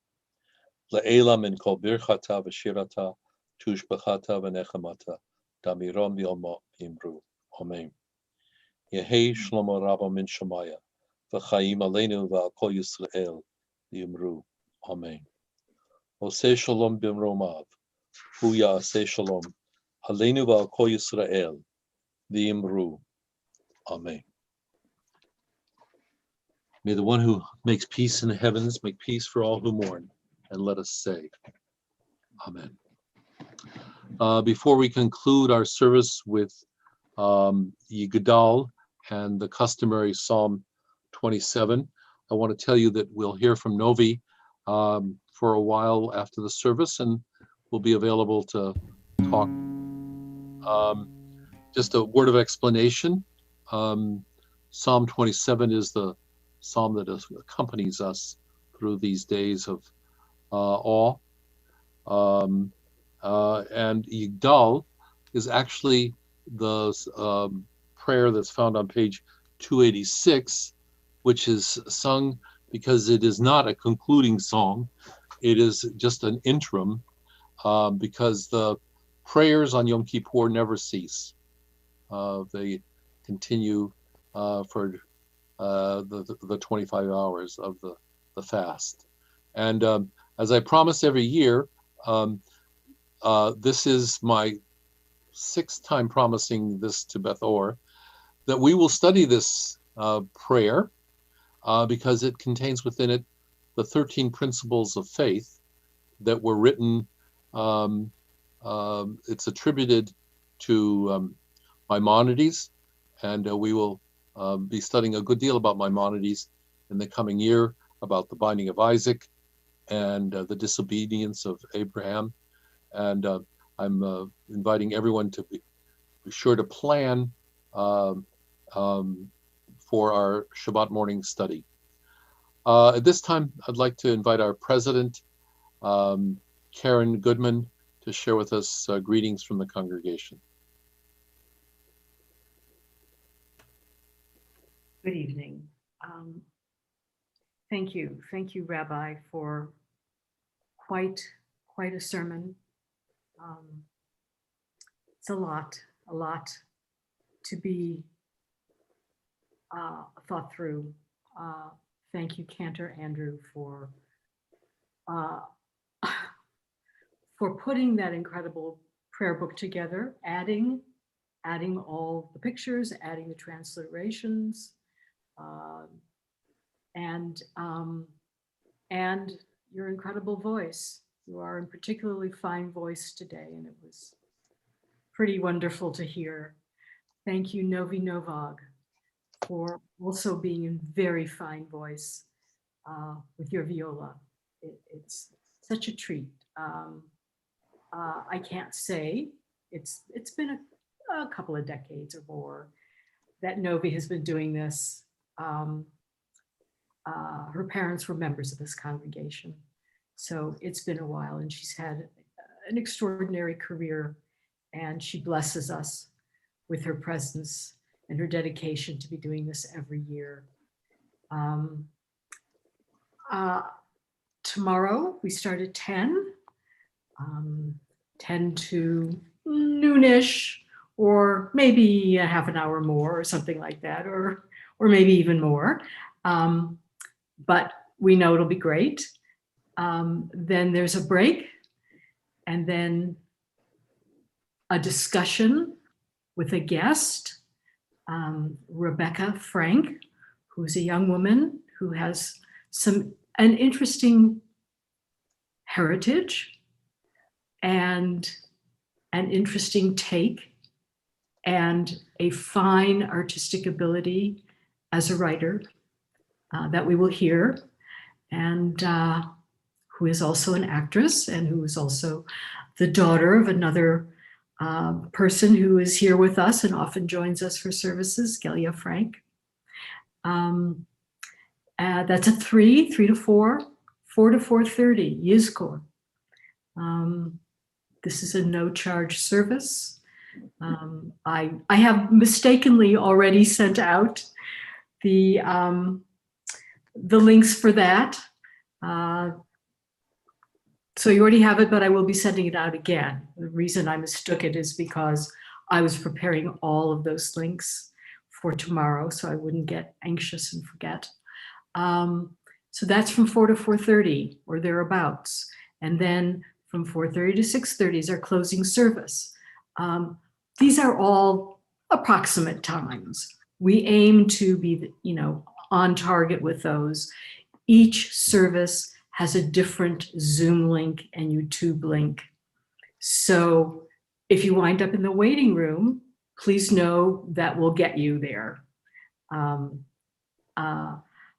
le'ela min kol birchata v'shirata tushbachata v'nechamata damirom v'yolmo v'yimru amen. Yehei shlomo Rabbah min Shemaya v'chaim aleinu v'al kol Yisrael v'yimru amen. Oseh shalom b'mromav hu ya'aseh shalom Aleinu v'al kol Yisrael v'yimru. Amen. May the one who makes peace in the heavens make peace for all who mourn, and let us say, Amen. Before we conclude our service with Yigadal and the customary Psalm 27, I want to tell you that we'll hear from Novi for a while after the service, and we'll be available to talk. Just a word of explanation. Psalm 27 is the psalm that accompanies us through these days of awe. And Yigdal is actually the prayer that's found on page 286, which is sung because it is not a concluding song. It is just an interim because the prayers on Yom Kippur never cease. They continue for the 25 hours of the fast. And as I promise every year, this is my 6th time promising this to Beth Ohr, that we will study this prayer because it contains within it the 13 principles of faith that were written. It's attributed to Maimonides, and we will be studying a good deal about Maimonides in the coming year, about the binding of Isaac and the disobedience of Abraham. And I'm inviting everyone to be sure to plan for our Shabbat morning study. At this time, I'd like to invite our president, Karen Goodman, to share with us greetings from the congregation. Good evening. Thank you, Rabbi, for quite a sermon. It's a lot to be thought through. Thank you, Cantor Andrew, for putting that incredible prayer book together, adding all the pictures, adding the transliterations, and your incredible voice. You are a particularly fine voice today, and it was pretty wonderful to hear. Thank you, Novi Novag, for also being a very fine voice with your viola. It's such a treat. I can't say, it's been a couple of decades or more that Novi has been doing this. Her parents were members of this congregation, so it's been a while, and she's had an extraordinary career, and she blesses us with her presence and her dedication to be doing this every year. Tomorrow we start at 10 to noonish, or maybe a half an hour more or something like that, or maybe even more. But we know it'll be great. Then there's a break, and then a discussion with a guest, Rebecca Frank, who's a young woman who has an interesting heritage and an interesting take and a fine artistic ability as a writer that we will hear, and who is also an actress and who is also the daughter of another person who is here with us and often joins us for services, Gelia Frank. That's a 3 to 4, 4 to 4:30, Yizkor. This is a no-charge service. I have mistakenly already sent out the links for that. So you already have it, but I will be sending it out again. The reason I mistook it is because I was preparing all of those links for tomorrow, so I wouldn't get anxious and forget. So that's from 4 to 4:30 or thereabouts. And then from 4:30 to 6:30 is our closing service. These are all approximate times. We aim to be, on target with those. Each service has a different Zoom link and YouTube link. So if you wind up in the waiting room, please know that we'll get you there.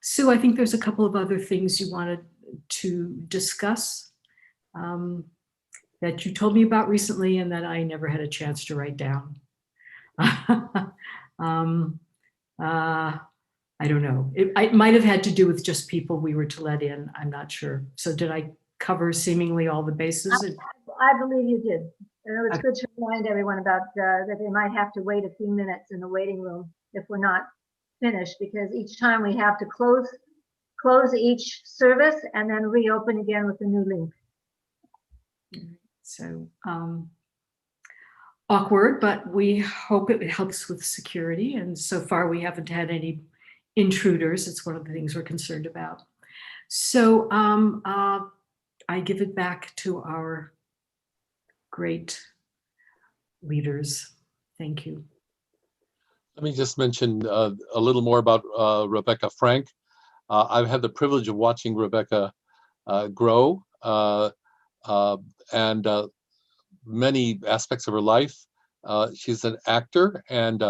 Sue, I think there's a couple of other things you wanted to discuss that you told me about recently and that I never had a chance to write down. I don't know. It might have had to do with just people we were to let in. I'm not sure. So did I cover seemingly all the bases? I believe you did. And it's good to remind everyone about that they might have to wait a few minutes in the waiting room if we're not finished, because each time we have to close each service and then reopen again with a new link. So awkward, but we hope it helps with security. And so far we haven't had any intruders. It's one of the things we're concerned about. So I give it back to our great leaders. Thank you. Let me just mention a little more about Rebecca Frank. I've had the privilege of watching Rebecca grow and many aspects of her life. She's an actor, and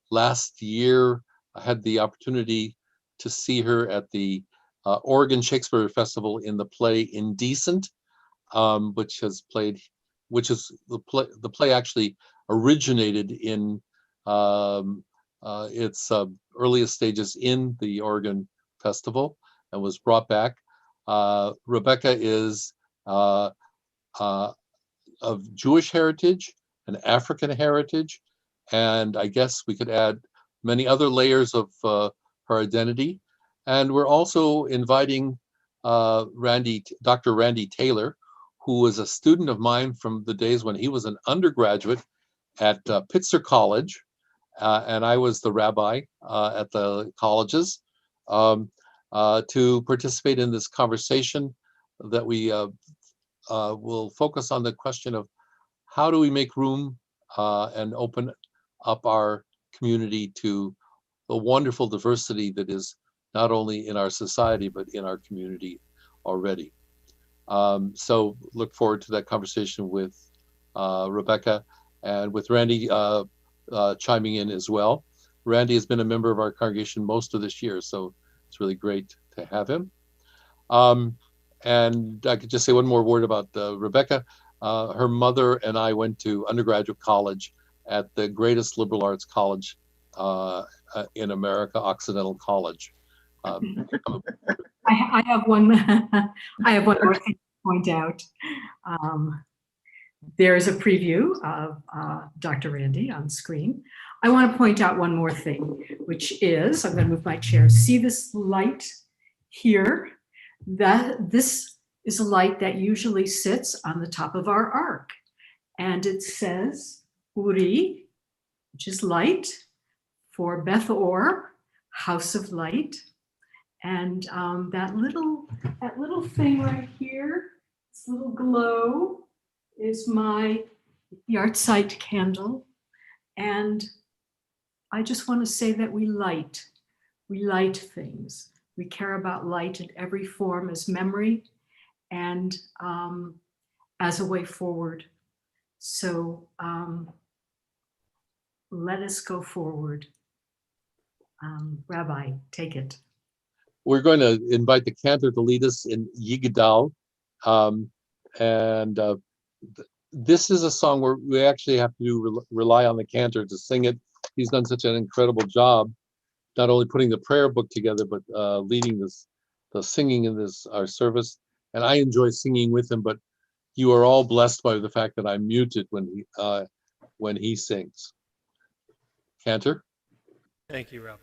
last year I had the opportunity to see her at the Oregon Shakespeare Festival in the play Indecent, which is the play actually originated in its earliest stages in the Oregon Festival and was brought back. Rebecca is of Jewish heritage and African heritage, and I guess we could add many other layers of her identity. And we're also inviting Dr. Randy Taylor, who was a student of mine from the days when he was an undergraduate at Pitzer College, and I was the rabbi at the colleges, to participate in this conversation that we will focus on the question of how do we make room and open up our community to the wonderful diversity that is not only in our society, but in our community already. So look forward to that conversation with Rebecca and with Randy chiming in as well. Randy has been a member of our congregation most of this year, so it's really great to have him. And I could just say one more word about Rebecca. Her mother and I went to undergraduate college at the greatest liberal arts college in America, Occidental College. I have one. I have one more thing to point out. There is a preview of Dr. Randy on screen. I want to point out one more thing, which is, I'm going to move my chair. See this light here? This is a light that usually sits on the top of our ark. And it says Uri, which is light, for Beth Ohr, House of Light. And that little thing right here, this little glow, is my Yahrzeit candle. And I just want to say that we light things. We care about light in every form as memory and as a way forward. So let us go forward. Rabbi, take it. We're going to invite the cantor to lead us in Yigdal. This is a song where we actually have to rely on the cantor to sing it. He's done such an incredible job, not only putting the prayer book together, but leading the singing in our service. And I enjoy singing with him, but you are all blessed by the fact that I'm muted when he sings. Cantor? Thank you, Rabbi.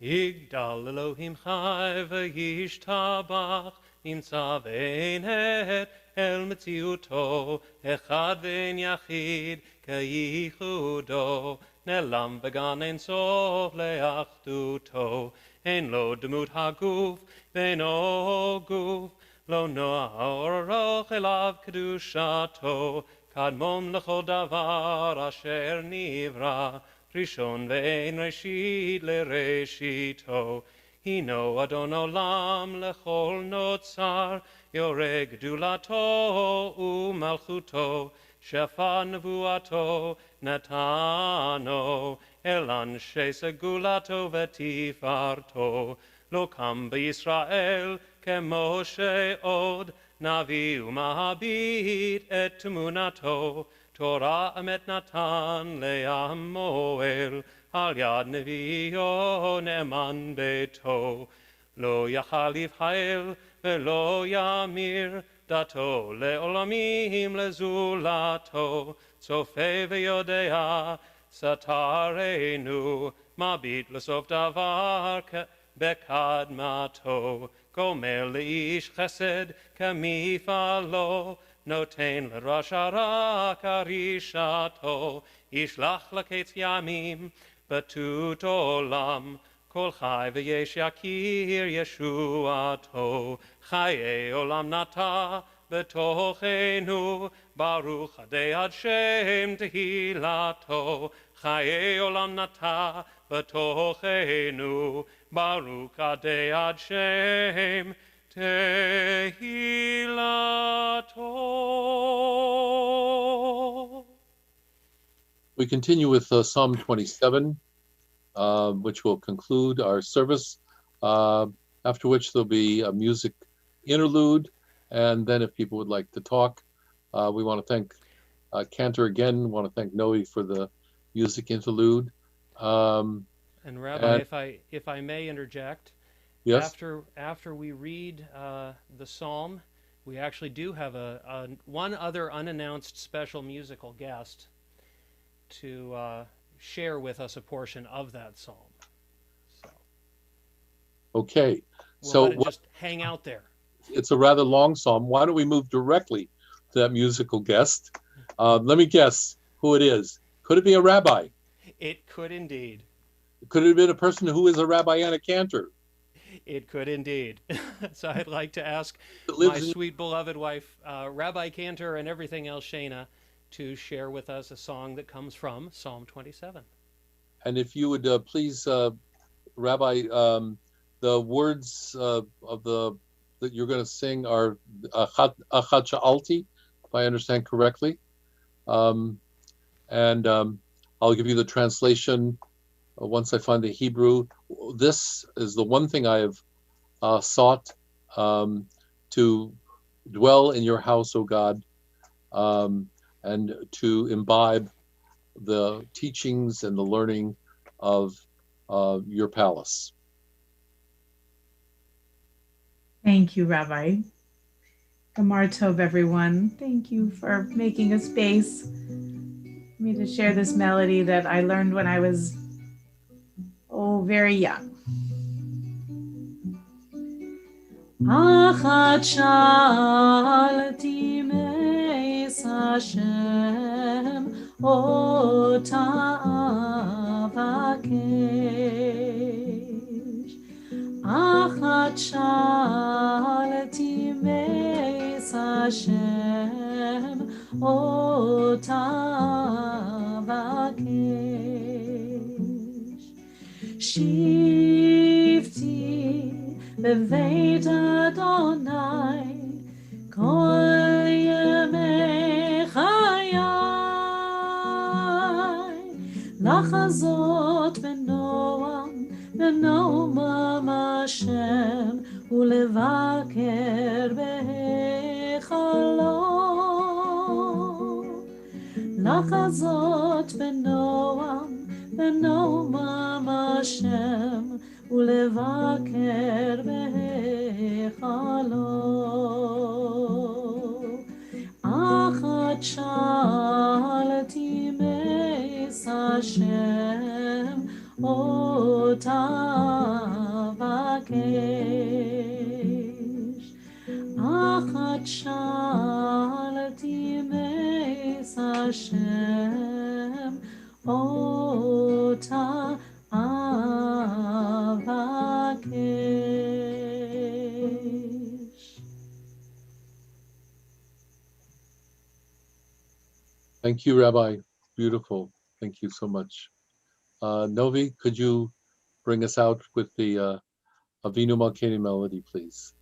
Yigdal Elohim chai v'yishtabach nimtza v'einet el metziuto echad v'ein yachid k'yichudo nelam v'gan ein sof le'achduto ein lo demut haguf v'eino guf lo no'oroch elav kedushato kadmon l'chol davar asher nivra Rishon ve'en reshit le'reshito Hino Adon Olam lechol notzar Yoreh gedulato u'malchuto Shefa nevuato natano El anshe segulato v'tifarto Lo kam b'Yisrael kemoshe od Navi u'mahabit et tumunato Torah amet natan le'amoel al yad neviyo ne'eman beto lo yachal yifhael ve'lo yamir dato le'olamim lezulato tzofe ve'yodea satarenu mabit lesof davar bekadmato gomer le'ish chesed kemifalo Noten l'rosh hara karishato Yishlach l'ketz yamim Batut olam Kol chai v'yesh yakir Yeshuato Chaye olam nata B'tochenu Baruch adei ad shem tehilato Chaye olam nata B'tochenu Baruch adei ad shem Tehilato. We continue with Psalm 27, which will conclude our service, after which there'll be a music interlude. And then if people would like to talk, we want to thank Cantor again. We want to thank Noe for the music interlude. And Rabbi, if I may interject, yes. After we read the psalm, we actually do have one other unannounced special musical guest to share with us a portion of that psalm. So, okay, so just hang out there. It's a rather long psalm. Why don't we move directly to that musical guest? Let me guess who it is. Could it be a rabbi? It could indeed. Could it have been a person who is a rabbi and a cantor? It could indeed. So I'd like to ask my sweet beloved wife, Rabbi Cantor, and everything else, Shana, to share with us a song that comes from Psalm 27. And if you would please, Rabbi, the words of that you're going to sing are Achat Sha'alti, if I understand correctly. I'll give you the translation once I find the Hebrew. This is the one thing I have sought to dwell in your house, O God, and to imbibe the teachings and the learning of your palace. Thank you, Rabbi. Gamar Tov, everyone. Thank you for making a space for me to share this melody that I learned when I was very young. Achat shalti Hashem ota avakesh achat shalti meis Hashem ota avakesh Shivti beveit Adonai kol yemei chayai lachazot benoam benoam Hashem ulevaker behechalo lachazot benoam benoam Hashem ulevaker behechalo achat shalti meis Hashem ota avakesh achat shalti meis Hashem ota avakesh. Thank you, Rabbi. Beautiful. Thank you so much. Novi, could you bring us out with the Avinu Malkeinu melody, please?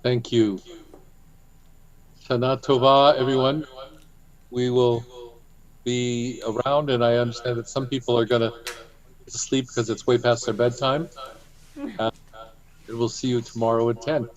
Thank you. Shana Tova, everyone. We will be around, and I understand that some people are going to sleep because it's way past their bedtime. And we'll see you tomorrow at 10.